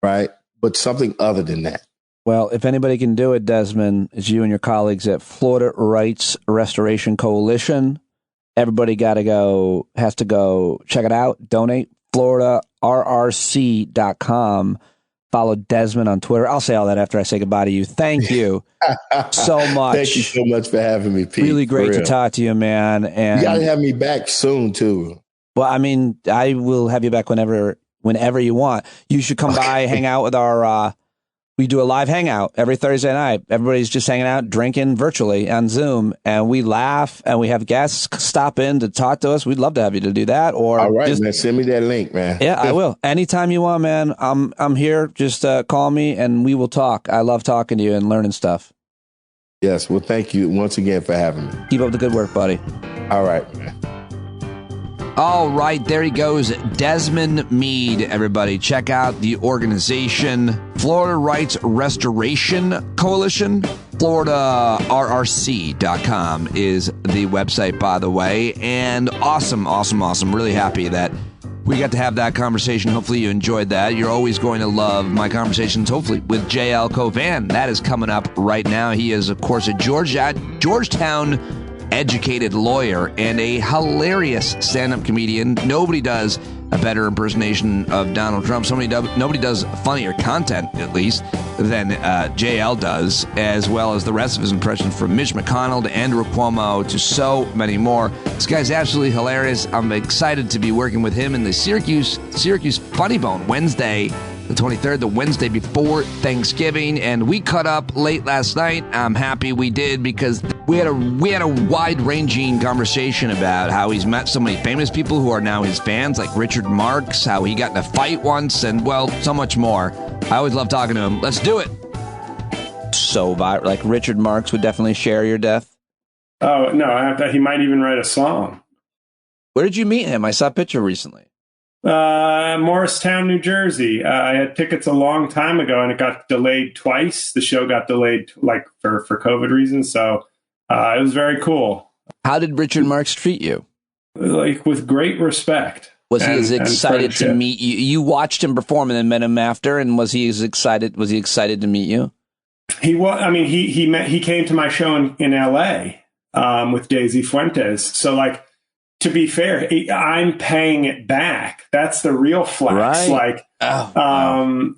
Speaker 3: right? But something other than that.
Speaker 4: Well, if anybody can do it, Desmond, it's you and your colleagues at Florida Rights Restoration Coalition. Everybody has to go check it out. Donate. FloridaRRC.com. Follow Desmond on Twitter. I'll say all that after I say goodbye to you. Thank you so much.
Speaker 3: Thank you so much for having me, Pete.
Speaker 4: Really great to talk to you, man. And
Speaker 3: you got to have me back soon, too.
Speaker 4: Well, I mean, I will have you back whenever you want. You should come by, hang out with our, we do a live hangout every Thursday night. Everybody's just hanging out, drinking virtually on Zoom, and we laugh, and we have guests stop in to talk to us. We'd love to have you to do that. Or
Speaker 3: all right, man, send me that link, man.
Speaker 4: Yeah, I will. Anytime you want, man. I'm here. Just call me, and we will talk. I love talking to you and learning stuff.
Speaker 3: Yes, well, thank you once again for having me.
Speaker 4: Keep up the good work, buddy.
Speaker 3: All right, man.
Speaker 2: All right, there he goes, Desmond Meade, everybody. Check out the organization, Florida Rights Restoration Coalition. FloridaRRC.com is the website, by the way. And awesome. Really happy that we got to have that conversation. Hopefully you enjoyed that. You're always going to love my conversations, hopefully, with J.L. Cauvin. That is coming up right now. He is, of course, a Georgetown educated lawyer and a hilarious stand-up comedian. Nobody does a better impersonation of Donald Trump. Nobody does funnier content, at least, than JL does, as well as the rest of his impressions, from Mitch McConnell to Andrew Cuomo to so many more. This guy's absolutely hilarious. I'm excited to be working with him in the Syracuse Funny Bone Wednesday, the 23rd, the Wednesday before Thanksgiving, and we cut up late last night. I'm happy we did, because We had a wide-ranging conversation about how he's met so many famous people who are now his fans, like Richard Marx, how he got in a fight once, and, well, so much more. I always love talking to him. Let's do it.
Speaker 4: So, like Richard Marx would definitely share your death?
Speaker 5: Oh, no, he might even write a song.
Speaker 4: Where did you meet him? I saw a picture recently.
Speaker 5: Morristown, New Jersey. I had tickets a long time ago, and it got delayed twice. The show got delayed, for COVID reasons, so... it was very cool.
Speaker 4: How did Richard Marx treat you?
Speaker 5: Like, with great respect.
Speaker 4: Was he as excited to meet you? You watched him perform and then met him after, and was he as excited? Was he excited to meet you?
Speaker 5: He was. I mean, he came to my show in L.A. With Daisy Fuentes. So, like, to be fair, I'm paying it back. That's the real flex.
Speaker 4: Right.
Speaker 5: Like,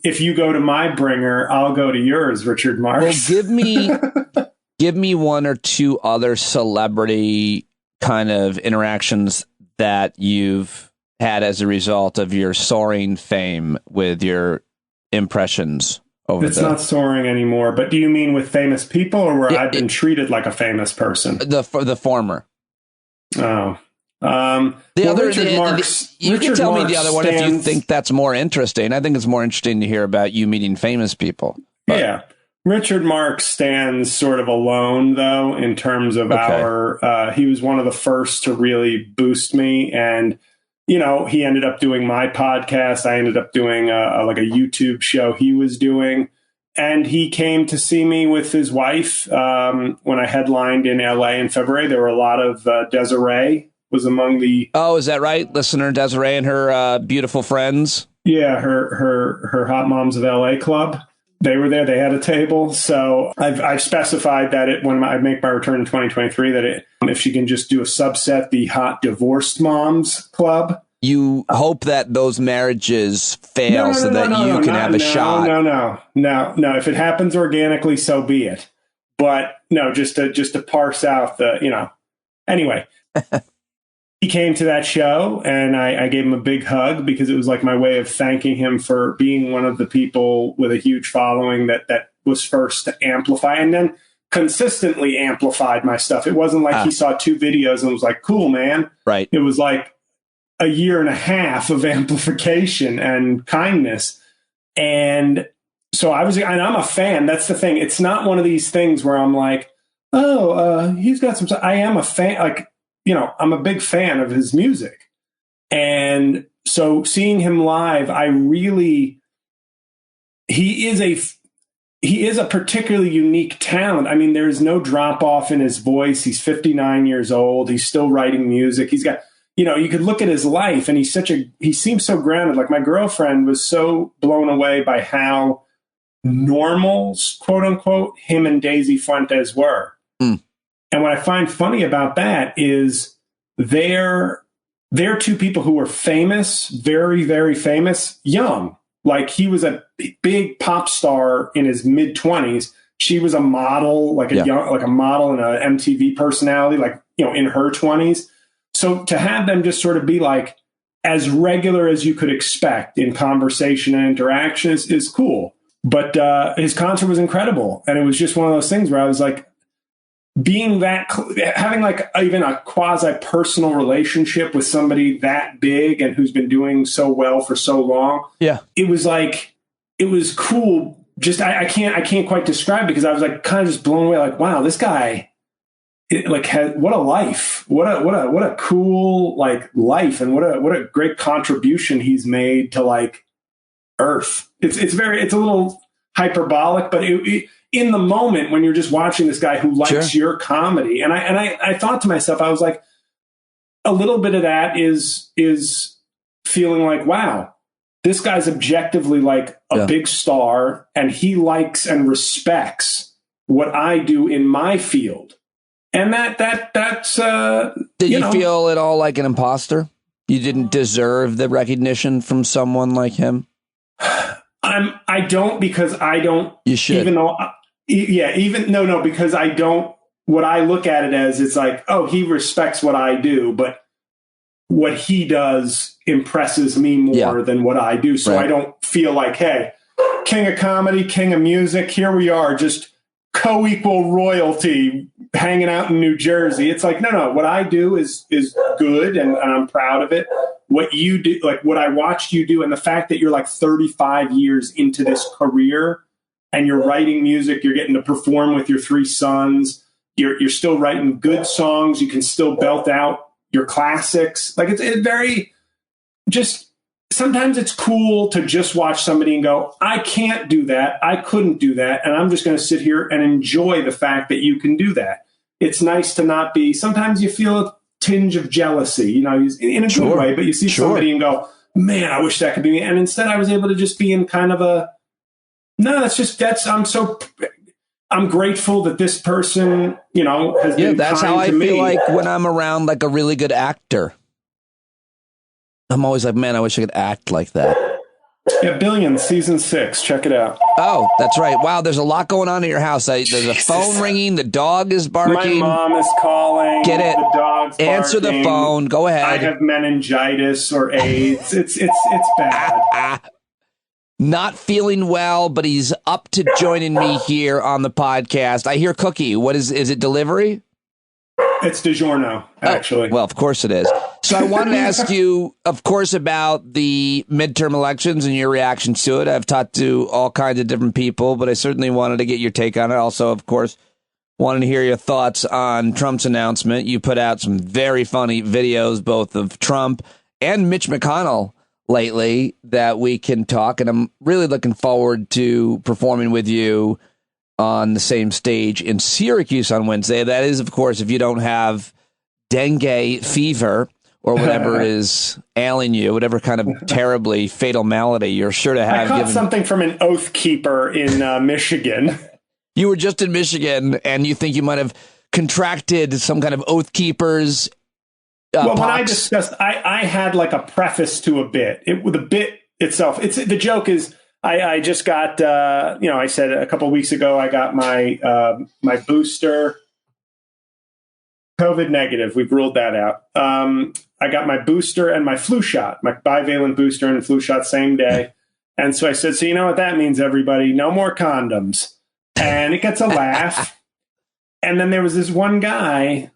Speaker 5: if you go to my bringer, I'll go to yours, Richard Marx.
Speaker 4: Well, give me one or two other celebrity kind of interactions that you've had as a result of your soaring fame with your impressions over
Speaker 5: It's not soaring anymore, but do you mean with famous people or where I've been treated like a famous person?
Speaker 4: The former.
Speaker 5: Oh.
Speaker 4: Richard Marx. You can tell me the other one if you think that's more interesting. I think it's more interesting to hear about you meeting famous people. But.
Speaker 5: Yeah. Richard Marx stands sort of alone, though, in terms of he was one of the first to really boost me. And, you know, he ended up doing my podcast. I ended up doing a YouTube show he was doing. And he came to see me with his wife when I headlined in LA in February. There were a lot of Desiree was among the...
Speaker 4: Oh, is that right? Listener Desiree and her beautiful friends?
Speaker 5: Yeah, her Hot Moms of LA club. They were there. They had a table. So I've specified that when I make my return in 2023, that if she can just do a subset, the Hot Divorced Moms Club.
Speaker 4: You hope that those marriages fail so that you can have a shot.
Speaker 5: No. If it happens organically, so be it. But no, just to parse out the, Anyway, he came to that show and I gave him a big hug because it was like my way of thanking him for being one of the people with a huge following that was first to amplify and then consistently amplified my stuff. It wasn't like he saw 2 videos and was like, cool, man.
Speaker 4: Right.
Speaker 5: It was like a year and a half of amplification and kindness. And so and I'm a fan. That's the thing. It's not one of these things where I'm like, he's got some, I am a fan. I'm a big fan of his music. And so seeing him live, he is a particularly unique talent. I mean, there's no drop off in his voice. He's 59 years old. He's still writing music. He's got, you could look at his life and he seems so grounded. Like my girlfriend was so blown away by how normal, quote unquote, him and Daisy Fuentes were. Mm. And what I find funny about that is they're 2 people who were famous, very, very famous, young. Like he was a big pop star in his mid-20s. She was a model, like a model and a MTV personality, in her 20s. So to have them just sort of be like as regular as you could expect in conversation and interaction is cool. But his concert was incredible. And it was just one of those things where I was like, having like even a quasi personal relationship with somebody that big and who's been doing so well for so long.
Speaker 4: Yeah.
Speaker 5: It was cool. Just, I can't quite describe it because I was like kind of just blown away. Like, wow, this guy what a life, what a cool life. And what a great contribution he's made to like Earth. It's a little hyperbolic, but in the moment when you're just watching this guy who likes your comedy. And I thought to myself, I was like, a little bit of that is feeling like, wow, this guy's objectively like a big star and he likes and respects what I do in my field. And that's,
Speaker 4: did you feel at all like an imposter? You didn't deserve the recognition from someone like him?
Speaker 5: I don't, because I don't.
Speaker 4: You should.
Speaker 5: Even though, because I don't. What I look at it as, it's like, oh, he respects what I do, but what he does impresses me more than what I do. So I don't feel like, hey, king of comedy, king of music, here we are, just co-equal royalty, hanging out in New Jersey. It's like, no, what I do is good, and I'm proud of it. What you do, like what I watched you do, and the fact that you're like 35 years into this career and you're writing music, you're getting to perform with your 3 sons, you're still writing good songs, you can still belt out your classics. Like it's very just, sometimes it's cool to just watch somebody and go, I can't do that. I couldn't do that. And I'm just going to sit here and enjoy the fact that you can do that. It's nice to not be, sometimes you feel a tinge of jealousy, in a good way, but you see somebody and go, man, I wish that could be me. And instead I was able to just be in kind of I'm grateful that this person, has been
Speaker 4: that's
Speaker 5: kind
Speaker 4: how I
Speaker 5: to
Speaker 4: feel
Speaker 5: me.
Speaker 4: like when I'm around like a really good actor. I'm always like, man, I wish I could act like that.
Speaker 5: Yeah, Billions, season 6. Check it out.
Speaker 4: Oh, that's right. Wow, there's a lot going on at your house. There's a phone ringing. The dog is barking.
Speaker 5: My mom is calling.
Speaker 4: Get it.
Speaker 5: The dog's barking.
Speaker 4: Answer the phone. Go ahead.
Speaker 5: I have meningitis or AIDS. It's bad.
Speaker 4: Not feeling well, but he's up to joining me here on the podcast. I hear Cookie. What is it delivery?
Speaker 5: It's DiGiorno, actually.
Speaker 4: Oh, well, of course it is. So I wanted to ask you, of course, about the midterm elections and your reactions to it. I've talked to all kinds of different people, but I certainly wanted to get your take on it. Also, of course, wanted to hear your thoughts on Trump's announcement. You put out some very funny videos, both of Trump and Mitch McConnell lately, that we can talk. And I'm really looking forward to performing with you on the same stage in Syracuse on Wednesday. That is, of course, if you don't have dengue fever or whatever is ailing you, whatever kind of terribly fatal malady you're sure to have.
Speaker 5: I caught something from an oath keeper in Michigan.
Speaker 4: You were just in Michigan, and you think you might have contracted some kind of oath keeper's
Speaker 5: well,
Speaker 4: pox.
Speaker 5: when I discussed, I had like a preface to a bit. The bit itself, the joke is, I just got, I said a couple of weeks ago, I got my booster, COVID negative. We've ruled that out. I got my booster and my flu shot, my bivalent booster and flu shot same day. And so I said, so you know what that means, everybody? No more condoms. And it gets a laugh. And then there was this one guy,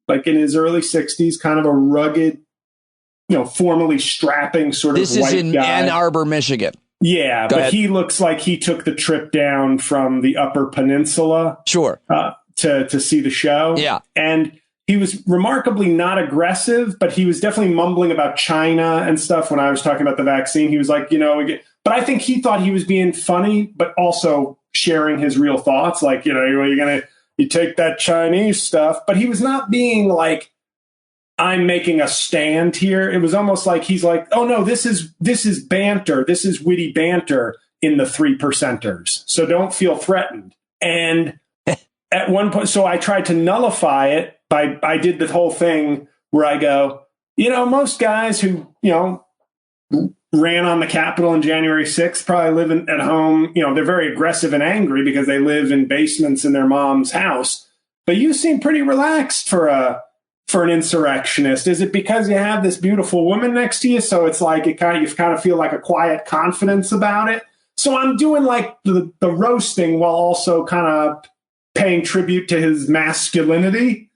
Speaker 5: like in his early 60s, kind of a rugged, formally strapping sort of white guy.
Speaker 4: This is in Ann Arbor, Michigan.
Speaker 5: Yeah, but he looks like he took the trip down from the Upper Peninsula.
Speaker 4: Sure.
Speaker 5: To see the show.
Speaker 4: Yeah.
Speaker 5: And he was remarkably not aggressive, but he was definitely mumbling about China and stuff when I was talking about the vaccine. He was like, but I think he thought he was being funny, but also sharing his real thoughts. Like, you take that Chinese stuff, but he was not being like, I'm making a stand here. It was almost like he's like, oh no, this is banter. This is witty banter in the 3%ers. So don't feel threatened. And at one point, so I tried to nullify it by, I did the whole thing where I go, most guys who, ran on the Capitol on January 6th probably living at home. They're very aggressive and angry because they live in basements in their mom's house. But you seem pretty relaxed for an insurrectionist. Is it because you have this beautiful woman next to you? So it's like you kind of feel like a quiet confidence about it. So I'm doing like the roasting while also kind of paying tribute to his masculinity.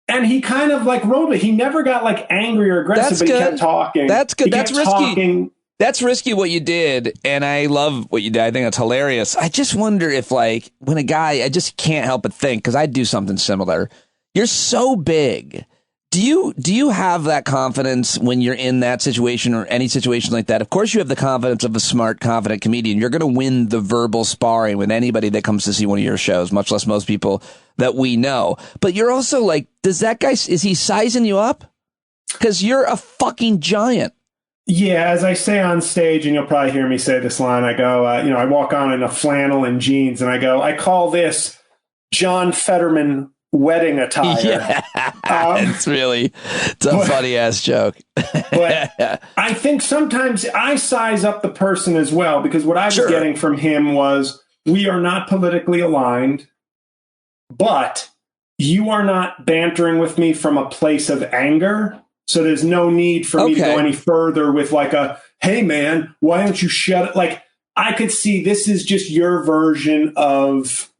Speaker 5: And he kind of like rolled it. He never got like angry or aggressive, but he kept talking.
Speaker 4: That's good. That's risky.
Speaker 5: Talking.
Speaker 4: That's risky what you did, and I love what you did. I think that's hilarious. I just wonder if, like, when a guy, I just can't help but think, because I do something similar. You're so big. Do you have that confidence when you're in that situation or any situation like that? Of course, you have the confidence of a smart, confident comedian. You're going to win the verbal sparring with anybody that comes to see one of your shows, much less most people that we know. But you're also like, does that guy, is he sizing you up? Because you're a fucking giant.
Speaker 5: Yeah, as I say on stage, and you'll probably hear me say this line, I go, I walk on in a flannel and jeans, and I go, I call this John Fetterman wedding attire.
Speaker 4: Yeah, it's a funny ass joke.
Speaker 5: But I think sometimes I size up the person as well, because what I was getting from him was, we are not politically aligned, but you are not bantering with me from a place of anger. So there's no need for me to go any further with like hey man, why don't you shut it? Like, I could see this is just your version of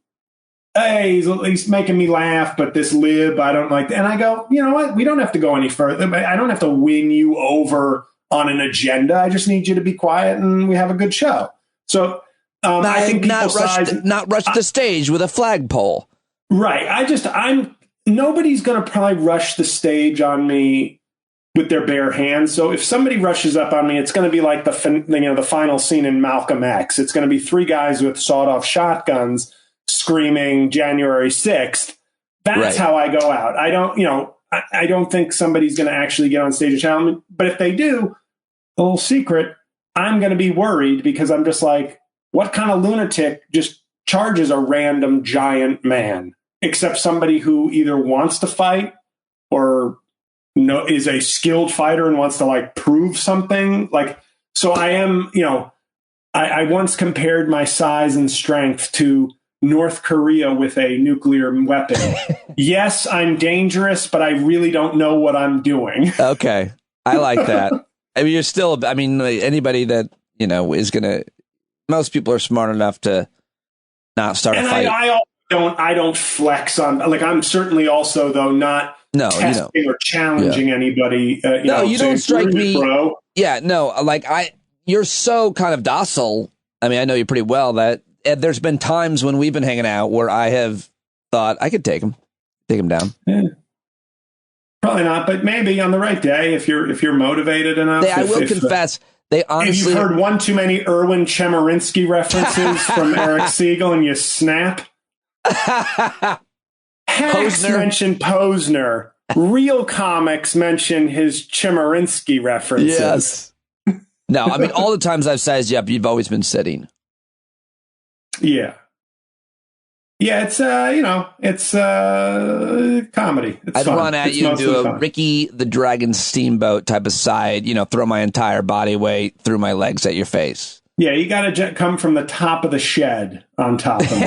Speaker 5: hey, he's making me laugh, but this lib, I don't like. And I go, you know what? We don't have to go any further. I don't have to win you over on an agenda. I just need you to be quiet and we have a good show. So I think
Speaker 4: not rush the stage with a flagpole.
Speaker 5: Right. Nobody's going to probably rush the stage on me with their bare hands. So if somebody rushes up on me, it's going to be like the final scene in Malcolm X. It's going to be 3 guys with sawed-off shotguns screaming January 6th. That's how I go out. I don't think somebody's going to actually get on stage and challenge me. But if they do, a little secret, I'm going to be worried because I'm just like, what kind of lunatic just charges a random giant man? Except somebody who either wants to fight or is a skilled fighter and wants to like prove something. Like, so I am, I once compared my size and strength to North Korea with a nuclear weapon. Yes, I'm dangerous, but I really don't know what I'm doing.
Speaker 4: Okay. I like that. I mean, anybody that, is going to, most people are smart enough to not start a fight.
Speaker 5: I don't flex on, like, I'm certainly also, though, not testing or challenging anybody.
Speaker 4: You don't strike me.
Speaker 5: Bro.
Speaker 4: Yeah, no, you're so kind of docile. I mean, I know you pretty well that there's been times when we've been hanging out where I have thought I could take him down.
Speaker 5: Yeah. Probably not, but maybe on the right day if you're motivated enough.
Speaker 4: I will confess. They honestly,
Speaker 5: if you've heard one too many Erwin Chemerinsky references from Eric Siegel and you snap. Hacks mentioned Posner. Real comics mention his Chemerinsky references.
Speaker 4: Yes. No, I mean, all the times I've sized you up, you've always been sitting.
Speaker 5: Yeah. Yeah, it's comedy. It's
Speaker 4: I'd
Speaker 5: fun.
Speaker 4: run at you and do a
Speaker 5: fun.
Speaker 4: Ricky the Dragon Steamboat type of side, throw my entire body weight through my legs at your face.
Speaker 5: Yeah, you got to come from the top of the shed on top of me.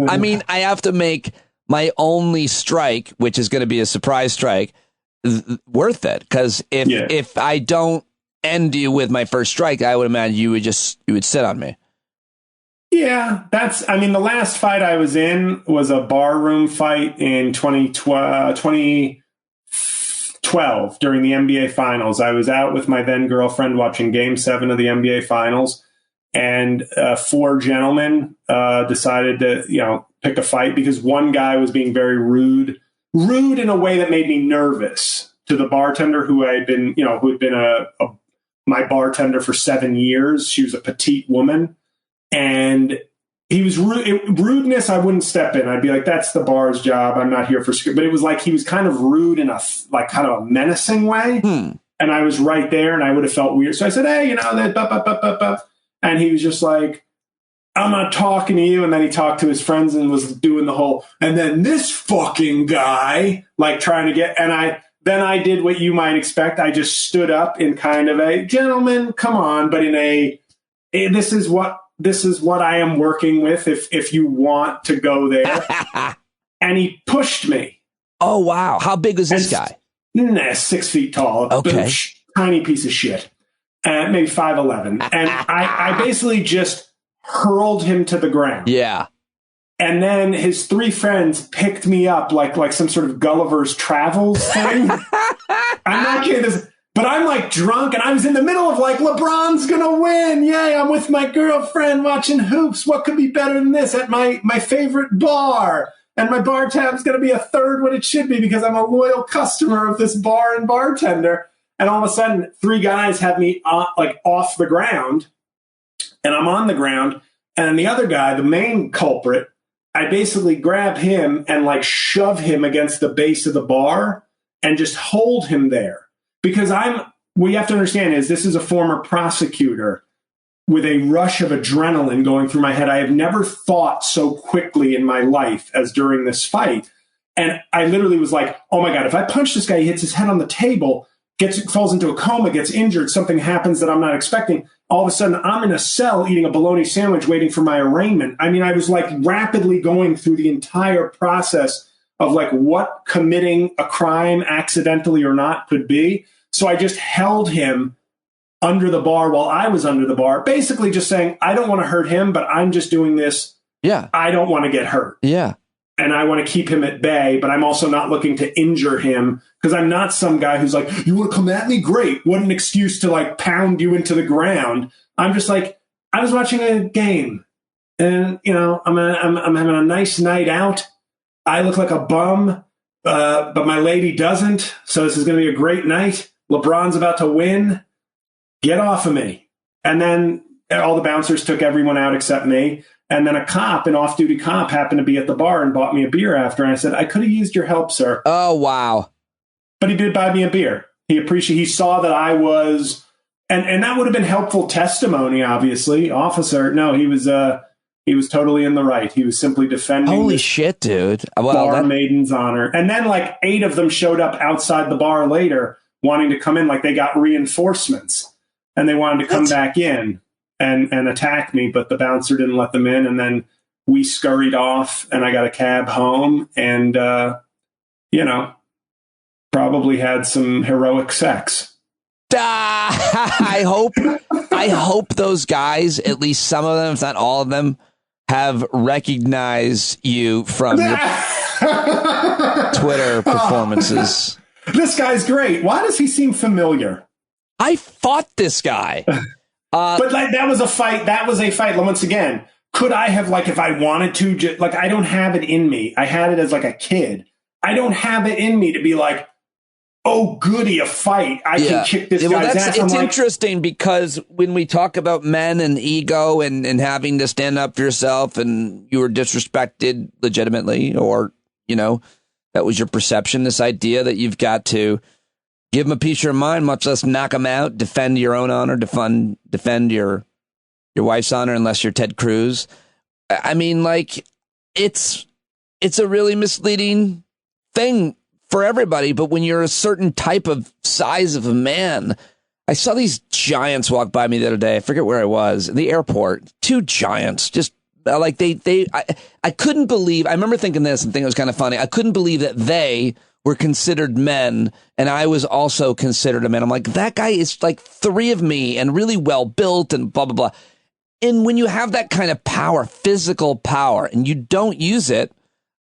Speaker 4: I mean, I have to make my only strike, which is going to be a surprise strike, worth it. Because if I don't end you with my first strike, I would imagine you would sit on me.
Speaker 5: Yeah, the last fight I was in was a barroom fight in 2012 during the NBA Finals. I was out with my then girlfriend watching Game 7 of the NBA Finals, and 4 gentlemen decided to, pick a fight because one guy was being very rude in a way that made me nervous to the bartender who had been my bartender for 7 years. She was a petite woman. And he was rudeness. I wouldn't step in. I'd be like, that's the bar's job. I'm not here for security. But it was like he was kind of rude in a kind of a menacing way. And I was right there and I would have felt weird. So I said, hey, and he was just like, I'm not talking to you. And then he talked to his friends and was doing the whole, and then this fucking guy, like trying to get, and I did what you might expect. I just stood up in kind of a, gentleman, come on, but in a, this is what I am working with if you want to go there. And he pushed me.
Speaker 4: Oh, wow. How big was this guy?
Speaker 5: 6 feet tall.
Speaker 4: Okay.
Speaker 5: Tiny piece of shit. Maybe 5'11". And I basically just hurled him to the ground.
Speaker 4: Yeah.
Speaker 5: And then his 3 friends picked me up like some sort of Gulliver's Travels thing. I'm not kidding this. But I'm like drunk and I was in the middle of like, LeBron's going to win. Yay, I'm with my girlfriend watching hoops. What could be better than this at my favorite bar? And my bar tab's going to be a third what it should be because I'm a loyal customer of this bar and bartender. And all of a sudden, 3 guys have me off the ground and I'm on the ground. And the other guy, the main culprit, I basically grab him and like shove him against the base of the bar and just hold him there. Because what you have to understand is this is a former prosecutor with a rush of adrenaline going through my head. I have never thought so quickly in my life as during this fight. And I literally was like, oh my God, if I punch this guy, he hits his head on the table, falls into a coma, gets injured, something happens that I'm not expecting. All of a sudden, I'm in a cell eating a bologna sandwich waiting for my arraignment. I mean, I was like rapidly going through the entire process of like what committing a crime accidentally or not could be. So I just held him under the bar while I was under the bar, basically just saying, I don't want to hurt him, but I'm just doing this
Speaker 4: Yeah.
Speaker 5: I don't want to get hurt.
Speaker 4: Yeah.
Speaker 5: And I want to keep him at bay, but I'm also not looking to injure him because I'm not some guy who's like, you want to come at me? Great. What an excuse to like pound you into the ground. I'm just like, I was watching a game and, you know, I'm having a nice night out. I look like a bum, but my lady doesn't. So this is going to be a great night. LeBron's about to win. Get off of me. And then all the bouncers took everyone out except me. And then an off-duty cop, happened to be at the bar and bought me a beer after. And I said, I could have used your help, sir.
Speaker 4: Oh, wow.
Speaker 5: But he did buy me a beer. He saw that I was, and that would have been helpful testimony, obviously. Officer, no, he was totally in the right. He was simply defending.
Speaker 4: Holy shit, dude.
Speaker 5: Bar maiden's honor. And then like 8 of them showed up outside the bar later wanting to come in, like they got reinforcements and they wanted to come back in and attack me, but the bouncer didn't let them in. And then we scurried off and I got a cab home and, you know, probably had some heroic sex.
Speaker 4: I hope those guys, at least some of them, if not all of them, have recognized you from your Twitter performances.
Speaker 5: This guy's great. Why does he seem familiar?
Speaker 4: I fought this guy.
Speaker 5: But like that was a fight. Once again, could I have, like, if I wanted to, like, I don't have it in me. I had it as like a kid. I don't have it in me to be like, oh, goody, a fight. I can kick this guy's ass.
Speaker 4: It's interesting because when we talk about men and ego and having to stand up for yourself and you were disrespected legitimately, or, you know, that was your perception, this idea that you've got to give them a piece of your mind, much less knock them out, defend your own honor, defend your wife's honor, unless you're Ted Cruz. I mean, like, it's a really misleading thing for everybody. But when you're a certain type of size of a man, I saw these giants walk by me the other day. I forget where I was, in the airport. 2 giants, just like I couldn't believe. I remember thinking this and thinking it was kind of funny. I couldn't believe that they were considered men and I was also considered a man. I'm like, that guy is like 3 of me and really well built and blah, blah, blah. And when you have that kind of power, physical power, and you don't use it,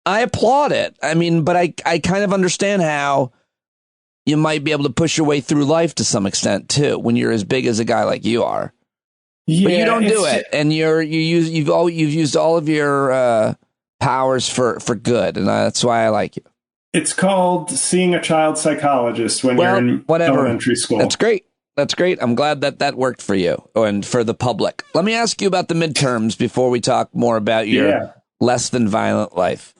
Speaker 4: I applaud it. I mean, but I kind of understand how you might be able to push your way through life to some extent too, when you're as big as a guy like you are. Yeah, but you don't do it, and you've used all of your powers for good, and that's why I like you.
Speaker 5: It's called seeing a child psychologist when you're in elementary school.
Speaker 4: That's great. That's great. I'm glad that worked for you and for the public. Let me ask you about the midterms before we talk more about your less than violent life.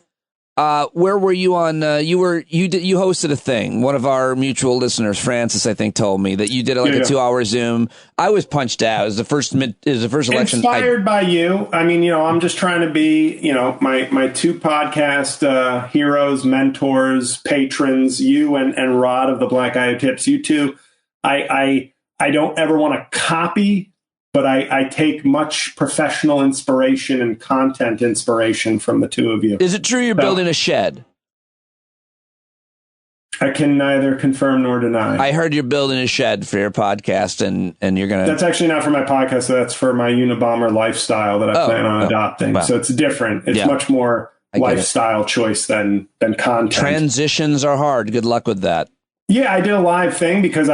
Speaker 4: Where were you on? You hosted a thing. One of our mutual listeners, Francis, I think, told me that you did a 2-hour Zoom. I was punched out. It was the first election.
Speaker 5: Inspired by you. I mean, you know, I'm just trying to be, you know, my 2 podcast heroes, mentors, patrons, you and Rod of the Black Eye Tips. You two, I don't ever want to copy, but I take much professional inspiration and content inspiration from the 2 of you.
Speaker 4: Is it true you're building a shed?
Speaker 5: I can neither confirm nor deny.
Speaker 4: I heard you're building a shed for your podcast, and you're going to...
Speaker 5: That's actually not for my podcast. So that's for my Unabomber lifestyle that I plan on adopting. Well, so it's different. It's much more lifestyle choice than content.
Speaker 4: Transitions are hard. Good luck with that.
Speaker 5: Yeah, I did a live thing because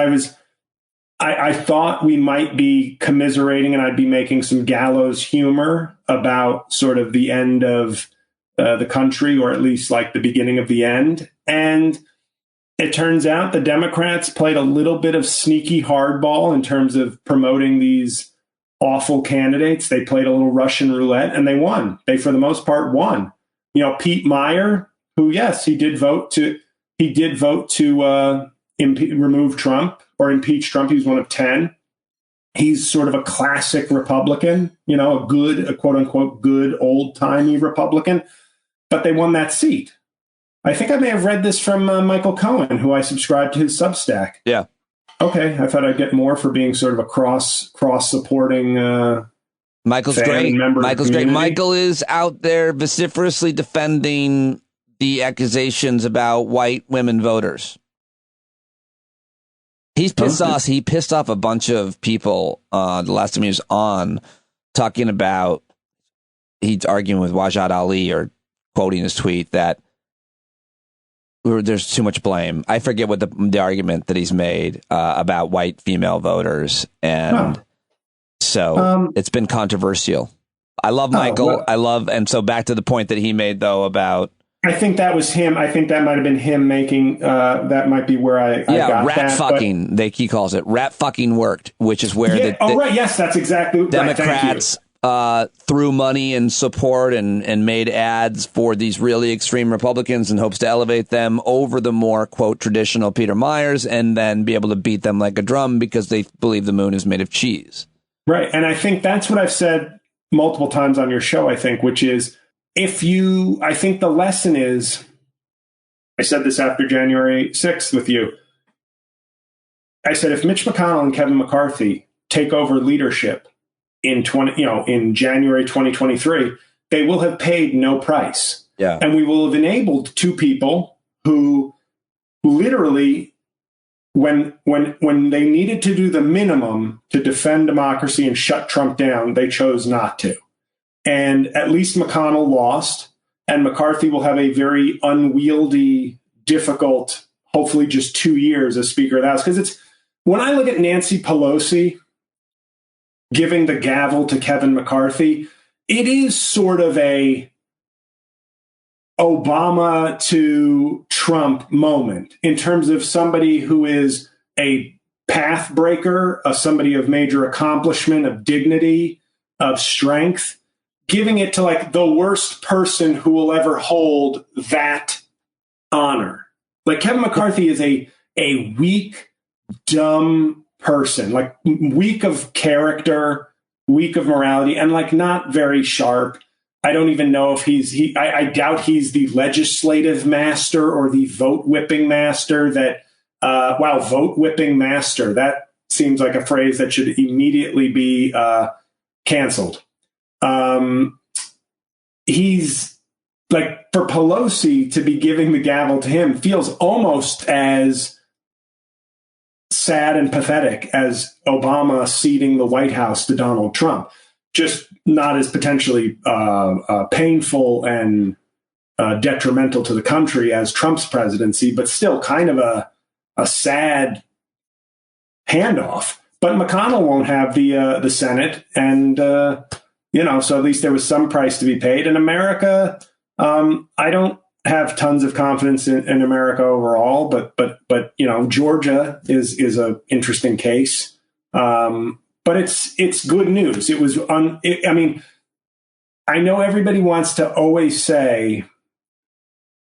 Speaker 5: I thought we might be commiserating and I'd be making some gallows humor about sort of the end of the country, or at least like the beginning of the end. And it turns out the Democrats played a little bit of sneaky hardball in terms of promoting these awful candidates. They played a little Russian roulette and they won. They, for the most part, won. You know, Pete Meyer, who, yes, he did vote to remove Trump or impeach Trump. He was one of 10. He's sort of a classic Republican, you know, a quote unquote good old timey Republican, but they won that seat. I think I may have read this from Michael Cohen, who I subscribed to his Substack.
Speaker 4: Yeah.
Speaker 5: Okay. I thought I'd get more for being sort of a cross supporting,
Speaker 4: Michael's great. Michael's great. Michael is out there vociferously defending the accusations about white women voters. He's pissed off. He pissed off a bunch of people the last time he was on, talking about he's arguing with Wajid Ali, or quoting his tweet, that there's too much blame. I forget what the argument that he's made about white female voters, and so it's been controversial. I love Michael. And so back to the point that he made though about.
Speaker 5: I think that was him. I think that might have been him making. That might be where I got
Speaker 4: rat
Speaker 5: that,
Speaker 4: fucking. He calls it rat fucking worked, which is where
Speaker 5: right. Yes, that's exactly
Speaker 4: Democrats threw money and support and made ads for these really extreme Republicans in hopes to elevate them over the more, quote, traditional Peter Myers, and then be able to beat them like a drum because they believe the moon is made of cheese.
Speaker 5: Right. And I think that's what I've said multiple times on your show, I think, which is I think the lesson is, I said this after January 6th with you. I said, if Mitch McConnell and Kevin McCarthy take over leadership in January 2023, they will have paid no price.
Speaker 4: Yeah.
Speaker 5: And we will have enabled two people who literally, when they needed to do the minimum to defend democracy and shut Trump down, they chose not to. And at least McConnell lost, and McCarthy will have a very unwieldy, difficult, hopefully just 2 years as Speaker of the House. Because when I look at Nancy Pelosi giving the gavel to Kevin McCarthy, it is sort of a Obama to Trump moment in terms of somebody who is a path breaker, somebody of major accomplishment, of dignity, of strength, giving it to like the worst person who will ever hold that honor. Like Kevin McCarthy is a weak, dumb person, like weak of character, weak of morality, and like not very sharp. I don't even know if I doubt he's the legislative master or the vote whipping master that, vote whipping master. That seems like a phrase that should immediately be canceled. He's like, for Pelosi to be giving the gavel to him feels almost as sad and pathetic as Obama ceding the White House to Donald Trump. Just not as potentially painful and detrimental to the country as Trump's presidency, but still kind of a sad handoff. But McConnell won't have the Senate, and so at least there was some price to be paid. In America, I don't have tons of confidence in America overall, but Georgia is a interesting case. But it's good news. It was I know everybody wants to always say,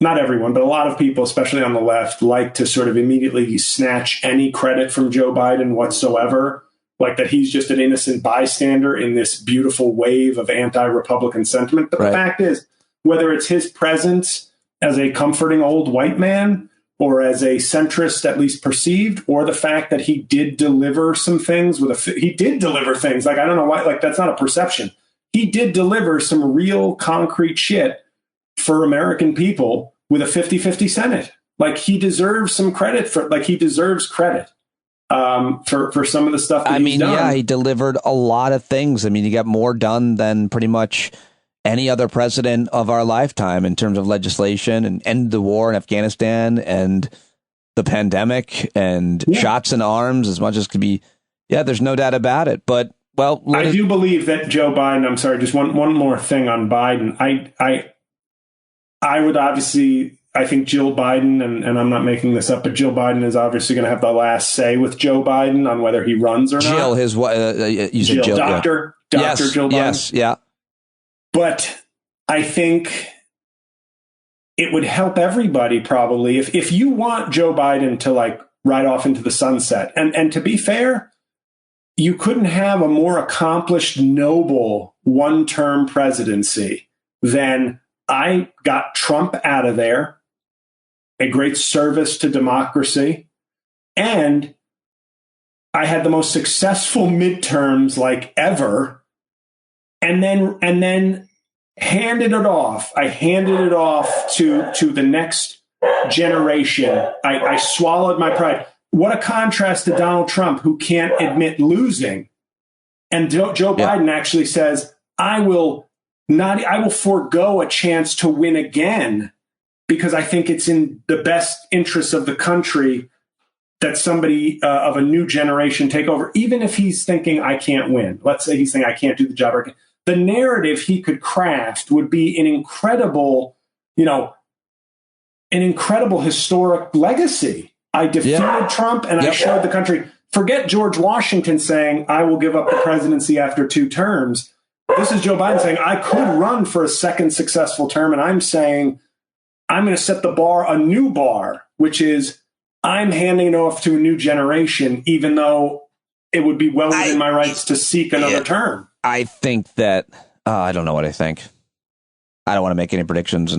Speaker 5: not everyone, but a lot of people, especially on the left, like to sort of immediately snatch any credit from Joe Biden whatsoever, like that he's just an innocent bystander in this beautiful wave of anti-Republican sentiment. But The fact is, whether it's his presence as a comforting old white man or as a centrist, at least perceived, or the fact that he did deliver some things he did deliver things. Like, I don't know why, like, that's not a perception. He did deliver some real concrete shit for American people with a 50-50 Senate. Like, he deserves some credit he deserves credit for some of the stuff that he's done.
Speaker 4: Yeah, he delivered a lot of things. I mean, he got more done than pretty much any other president of our lifetime in terms of legislation, and end the war in Afghanistan and the pandemic and shots in arms as much as could be. Yeah, there's no doubt about it. But, well,
Speaker 5: I do believe that Joe Biden, I'm sorry, just one more thing on Biden. I would obviously, I think Jill Biden, and I'm not making this up, but Jill Biden is obviously going to have the last say with Joe Biden on whether he runs or not.
Speaker 4: Jill, his what? You said Jill,
Speaker 5: Dr. Jill Biden.
Speaker 4: Yes, yeah.
Speaker 5: But I think it would help everybody probably if you want Joe Biden to like ride off into the sunset. And to be fair, you couldn't have a more accomplished, noble one-term presidency than I got Trump out of there, a great service to democracy, and I had the most successful midterms like ever. And then handed it off. I handed it off to the next generation. I swallowed my pride. What a contrast to Donald Trump, who can't admit losing. And Joe Biden actually says, I will I will forego a chance to win again because I think it's in the best interest of the country that somebody of a new generation take over, even if he's thinking I can't win. Let's say he's thinking I can't do the job. The narrative he could craft would be an incredible, an incredible historic legacy. I defeated Trump and I showed the country. Forget George Washington saying, I will give up the presidency after 2 terms. This is Joe Biden saying, I could run for a second successful term. And I'm saying, I'm going to set the bar, a new bar, which is I'm handing it off to a new generation, even though it would be well within my rights to seek another term.
Speaker 4: I think that, I don't know what I think. I don't want to make any predictions.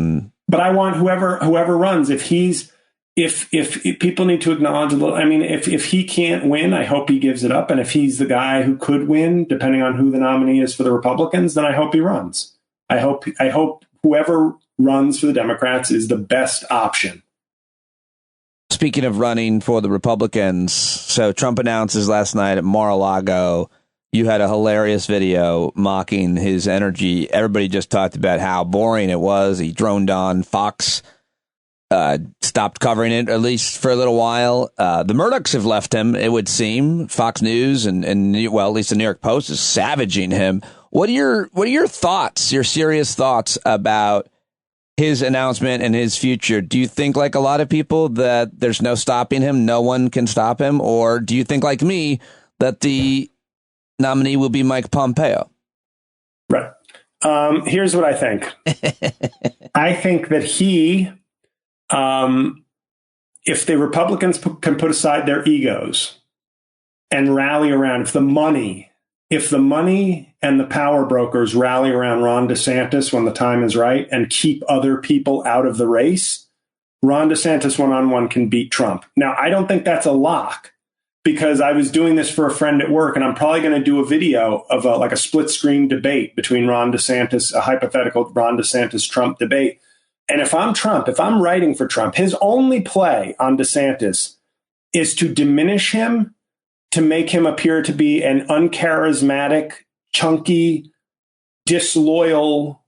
Speaker 5: But I want whoever runs, if people need to acknowledge a little, if he can't win, I hope he gives it up. And if he's the guy who could win, depending on who the nominee is for the Republicans, then I hope he runs. I hope whoever runs for the Democrats is the best option.
Speaker 4: Speaking of running for the Republicans, so Trump announces last night at Mar-a-Lago, you had a hilarious video mocking his energy. Everybody just talked about how boring it was. He droned on. Fox stopped covering it, at least for a little while. The Murdochs have left him, it would seem. Fox News and at least the New York Post is savaging him. What are your thoughts, your serious thoughts about his announcement and his future? Do you think, like a lot of people, that there's no stopping him, no one can stop him? Or do you think, like me, that the nominee will be Mike Pompeo?
Speaker 5: Right. Here's what I think. I think that if the Republicans can put aside their egos and rally around, if the money and the power brokers rally around Ron DeSantis when the time is right and keep other people out of the race, Ron DeSantis one-on-one can beat Trump. Now, I don't think that's a lock because I was doing this for a friend at work, and I'm probably going to do a video of a split screen debate between Ron DeSantis, a hypothetical Ron DeSantis-Trump debate. And if I'm Trump, if I'm writing for Trump, his only play on DeSantis is to diminish him, to make him appear to be an uncharismatic, chunky, disloyal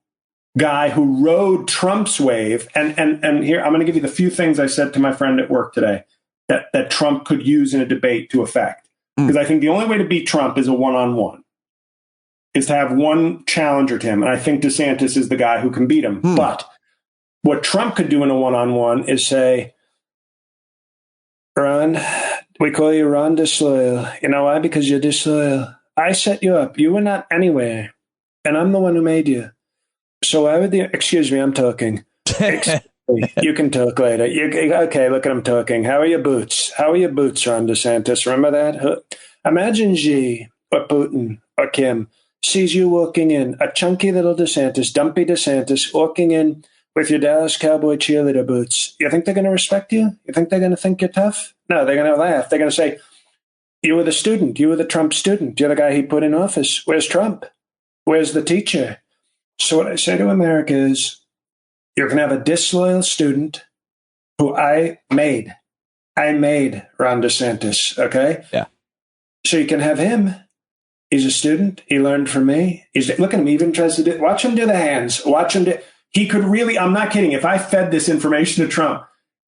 Speaker 5: guy who rode Trump's wave. And here, I'm going to give you the few things I said to my friend at work today that Trump could use in a debate to effect. Because I think the only way to beat Trump is a one-on-one, is to have one challenger to him. And I think DeSantis is the guy who can beat him. But what Trump could do in a one-on-one is say, Ron, we call you Ron Disloyal. You know why? Because you're disloyal. I set you up. You were not anywhere. And I'm the one who made you. So why would you... Excuse me, I'm talking. You can talk later. Okay, look at him talking. How are your boots? How are your boots, Ron DeSantis? Remember that? Imagine Xi or Putin or Kim sees you walking in, a chunky little DeSantis, dumpy DeSantis, walking in with your Dallas Cowboy cheerleader boots. You think they're going to respect you? You think they're going to think you're tough? No, they're going to laugh. They're going to say, you were the student. You were the Trump student. You're the guy he put in office. Where's Trump? Where's the teacher? So what I say to America is, you're going to have a disloyal student who I made. I made Ron DeSantis, okay?
Speaker 4: Yeah.
Speaker 5: So you can have him. He's a student. He learned from me. Look at him. He even tries to watch him do the hands. Watch him do... He could really, I'm not kidding, if I fed this information to Trump,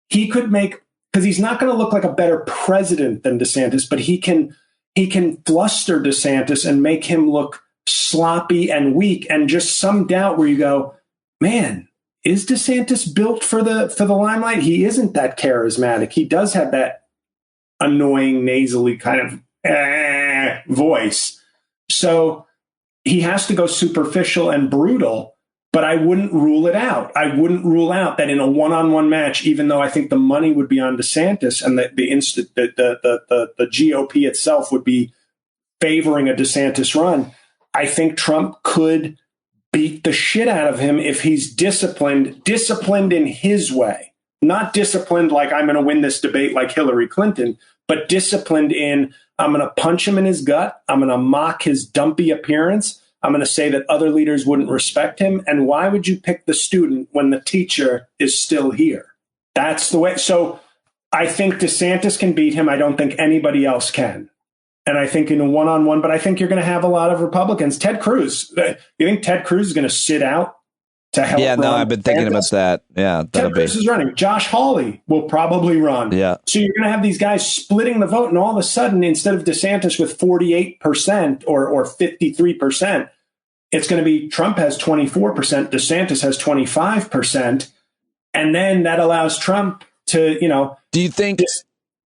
Speaker 5: he could make, because he's not going to look like a better president than DeSantis, but he can fluster DeSantis and make him look sloppy and weak, and just some doubt where you go, man, is DeSantis built for the limelight? He isn't that charismatic. He does have that annoying, nasally kind of voice. So he has to go superficial and brutal. But I wouldn't rule it out. I wouldn't rule out that in a one-on-one match, even though I think the money would be on DeSantis and that the GOP itself would be favoring a DeSantis run, I think Trump could beat the shit out of him if he's disciplined in his way. Not disciplined like I'm going to win this debate like Hillary Clinton, but disciplined in I'm going to punch him in his gut. I'm going to mock his dumpy appearance. I'm going to say that other leaders wouldn't respect him. And why would you pick the student when the teacher is still here? That's the way. So I think DeSantis can beat him. I don't think anybody else can. And I think in a one-on-one, but I think you're going to have a lot of Republicans. Ted Cruz, you think Ted Cruz is going to sit out to help?
Speaker 4: Yeah, no, I've been thinking about that. Yeah,
Speaker 5: Ted Cruz is running. Josh Hawley will probably run.
Speaker 4: Yeah.
Speaker 5: So you're going to have these guys splitting the vote, and all of a sudden, instead of DeSantis with 48% or 53%, it's going to be Trump has 24%, DeSantis has 25%, and then that allows Trump to,
Speaker 4: Do you think?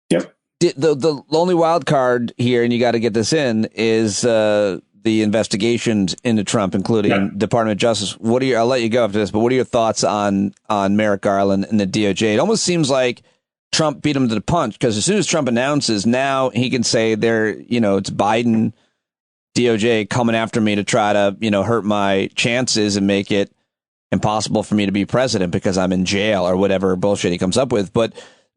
Speaker 5: Yep.
Speaker 4: The only wild card here, and you got to get this in, is the investigations into Trump, including Department of Justice. I'll let you go after this, but what are your thoughts on Merrick Garland and the DOJ? It almost seems like Trump beat him to the punch, because as soon as Trump announces, now he can say it's Biden, DOJ coming after me to try to, hurt my chances and make it impossible for me to be president because I'm in jail or whatever bullshit he comes up with. But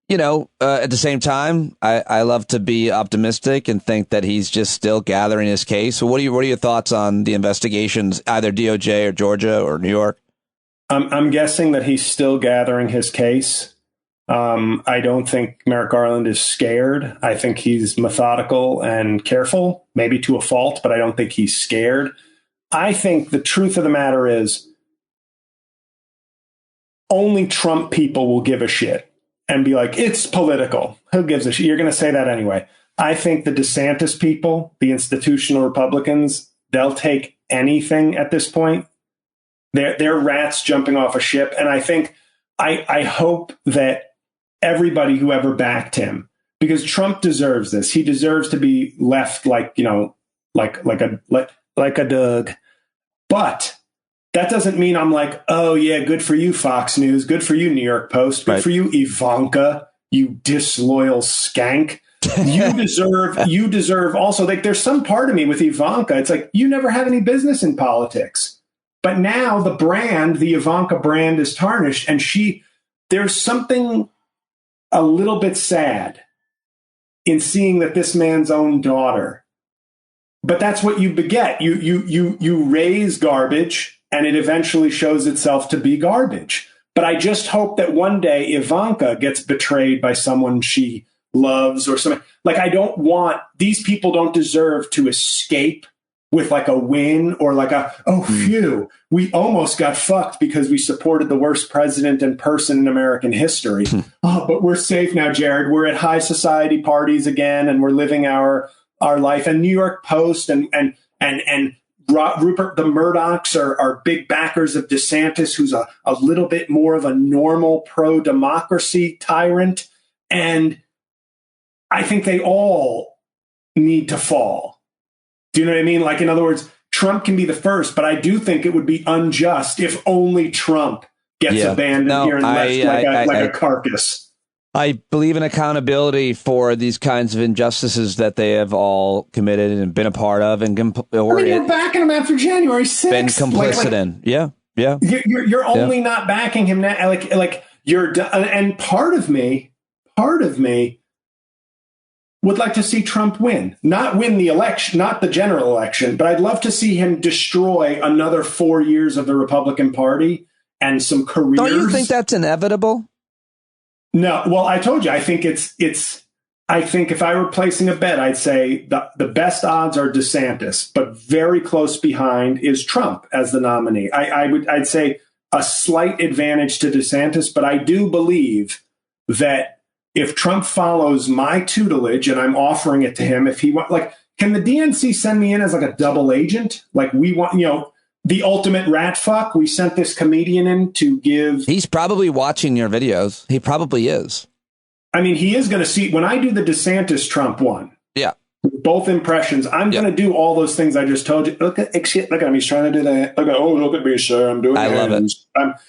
Speaker 4: at the same time, I love to be optimistic and think that he's just still gathering his case. So what are your thoughts on the investigations, either DOJ or Georgia or New York?
Speaker 5: I'm guessing that he's still gathering his case. I don't think Merrick Garland is scared. I think he's methodical and careful, maybe to a fault, but I don't think he's scared. I think the truth of the matter is only Trump people will give a shit and be like, it's political. Who gives a shit? You're going to say that anyway. I think the DeSantis people, the institutional Republicans, they'll take anything at this point. They're rats jumping off a ship. And I think, I hope that everybody who ever backed him, because Trump deserves this. He deserves to be left like a dog. But that doesn't mean I'm like, oh, yeah, good for you, Fox News. Good for you, New York Post. Good for you, Ivanka, you disloyal skank. You deserve also, like, there's some part of me with Ivanka. It's like, you never had any business in politics. But now the Ivanka brand is tarnished. And there's something a little bit sad in seeing that this man's own daughter. But that's what you beget. You raise garbage, and it eventually shows itself to be garbage. But I just hope that one day Ivanka gets betrayed by someone she loves or something. Like, these people don't deserve to escape with like a win or like phew, we almost got fucked because we supported the worst president and person in American history. But we're safe now, Jared. We're at high society parties again, and we're living our life. And New York Post and Rupert, the Murdochs are big backers of DeSantis, who's a little bit more of a normal pro-democracy tyrant. And I think they all need to fall. Do you know what I mean? Like, in other words, Trump can be the first, but I do think it would be unjust if only Trump gets abandoned here and left like a carcass.
Speaker 4: I believe in accountability for these kinds of injustices that they have all committed and been a part of, and
Speaker 5: you're backing him after January 6th.
Speaker 4: Been complicit in, yeah.
Speaker 5: You're only not backing him now, like you're. And part of me would like to see Trump win, not win the election, not the general election, but I'd love to see him destroy another 4 years of the Republican Party and some careers.
Speaker 4: Don't you think that's inevitable?
Speaker 5: No. Well, I told you, I think I think if I were placing a bet, I'd say the best odds are DeSantis, but very close behind is Trump as the nominee. I'd say a slight advantage to DeSantis, but I do believe that if Trump follows my tutelage and I'm offering it to him, if he want, like, can the DNC send me in as like a double agent? Like, we want, the ultimate rat fuck. We sent this comedian in to give. He's
Speaker 4: probably watching your videos. He probably is.
Speaker 5: I mean, he is going to see when I do the DeSantis Trump one.
Speaker 4: Yeah.
Speaker 5: Both impressions. I'm going to do all those things I just told you. Look at him. He's trying to do that. Look at me, sir. I'm doing it.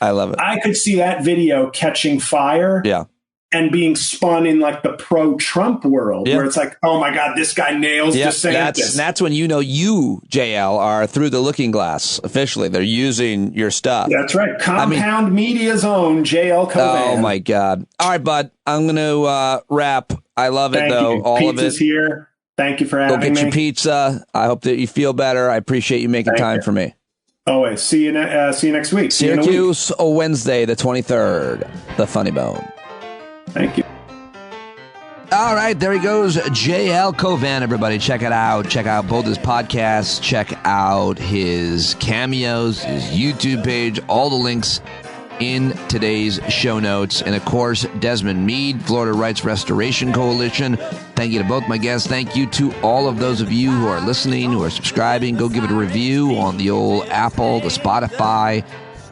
Speaker 4: I love it.
Speaker 5: I could see that video catching fire.
Speaker 4: Yeah.
Speaker 5: And being spun in like the pro-Trump world, where it's like, oh my God, this guy nails DeSantis.
Speaker 4: That's when you, JL, are through the looking glass. Officially, they're using your stuff.
Speaker 5: That's right. Compound Media's own JL Cauvin.
Speaker 4: Oh my God! All right, bud, I'm going to wrap. I love it though. All
Speaker 5: Pizza's
Speaker 4: of it
Speaker 5: here. Thank you for having me.
Speaker 4: Go get your pizza. I hope that you feel better. I appreciate you making time for me.
Speaker 5: Always. See you next week.
Speaker 4: Syracuse, Wednesday, the 23rd. The Funny Bone.
Speaker 5: Thank you.
Speaker 2: All right, there he goes, J.L. Cauvin, everybody. Check it out. Check out both his podcasts. Check out his cameos, his YouTube page, all the links in today's show notes. And, of course, Desmond Meade, Florida Rights Restoration Coalition. Thank you to both my guests. Thank you to all of those of you who are listening, who are subscribing. Go give it a review on the old Apple, the Spotify,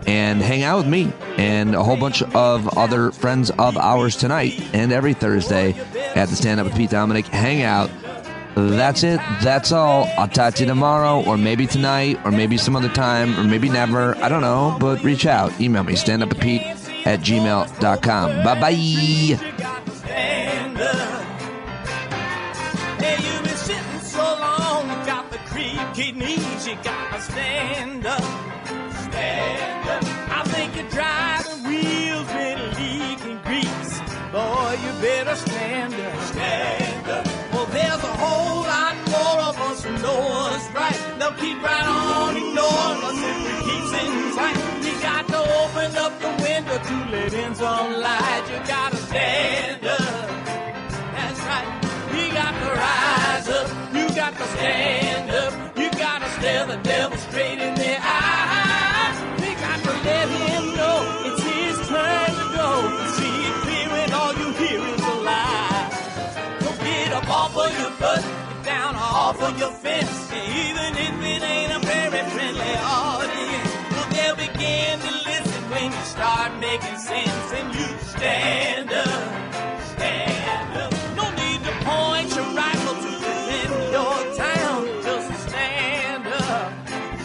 Speaker 2: and hang out with me and a whole bunch of other friends of ours tonight and every Thursday at the Stand Up with Pete Dominic Hangout. That's it. That's all. I'll talk to you tomorrow, or maybe tonight, or maybe some other time, or maybe never. I don't know, but reach out. Email me, standupwithpete@gmail.com. Bye-bye.
Speaker 6: Hey, you've been sitting so long, you got the creaky knees, you got to stand up. Stand up. I think you're driving wheels with leaking grease. Boy, you better stand up. Stand up. Well, there's a whole lot more of us who know what's right. They'll keep right on ignoring us if we keep sitting tight. You got to open up the window to let in some light. You got to stand up. That's right. You got to rise up. You got to stand up. You got to stare the devil straight in the eye. We got to let him know it's his turn to go. See it clear when all you hear is a lie. Up off of your butt, get down off of your fence. Even if it ain't a very friendly audience, well, they'll begin to listen when you start making sense. And you stand up, stand up. No need to point your rifle to defend your town. Just stand up,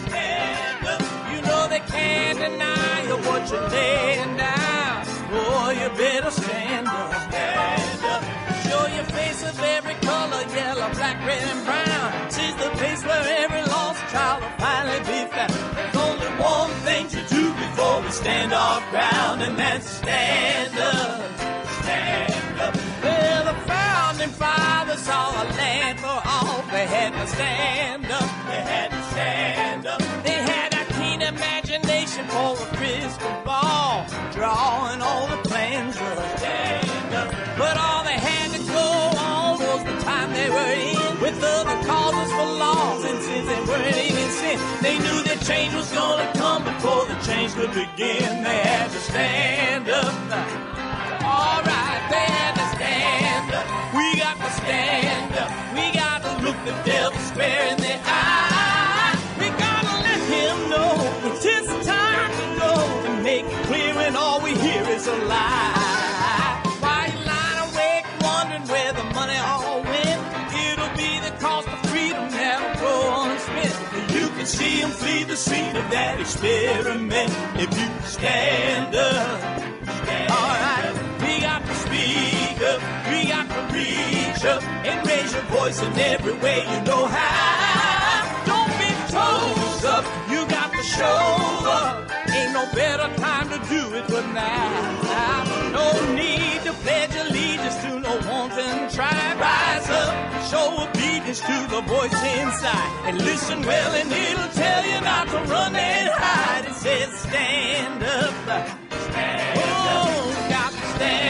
Speaker 6: stand up. You know they can't deny you what you're laying down. Boy, you better stand up, stand up. Show your face of every color, yellow, black, red, and brown. She's the place where every lost child will finally be found. There's only one thing to do before we stand our ground, and that's stand up, stand up. Well, the founding fathers saw a land for all. They had to stand up, they had to stand up. They had a keen imagination for a crystal ball, drawing all the plans of stand up. But all they had to go on was the time they were in, with other causes for laws, and since they weren't even sin, they knew that change was gonna come before the change could begin. They had to stand up. All right, they had to stand up. We got to stand up. We got to look the devil square in the eye. We gotta let him know it's his time to go, and make it clear when all we hear is a lie. Where the money all went, it'll be the cost of freedom that'll go unspent. You can see him flee the scene of that experiment if you stand up. Alright, we got to speak up, we got to reach up and raise your voice in every way you know how. Don't be toes up, you got to show up. Ain't no better time to do it but now. No need to pledge allegiance to no wanton tribe. Rise up, show obedience to the voice inside, and listen well and it'll tell you not to run and hide. It says stand up, stand up. Oh, got to stand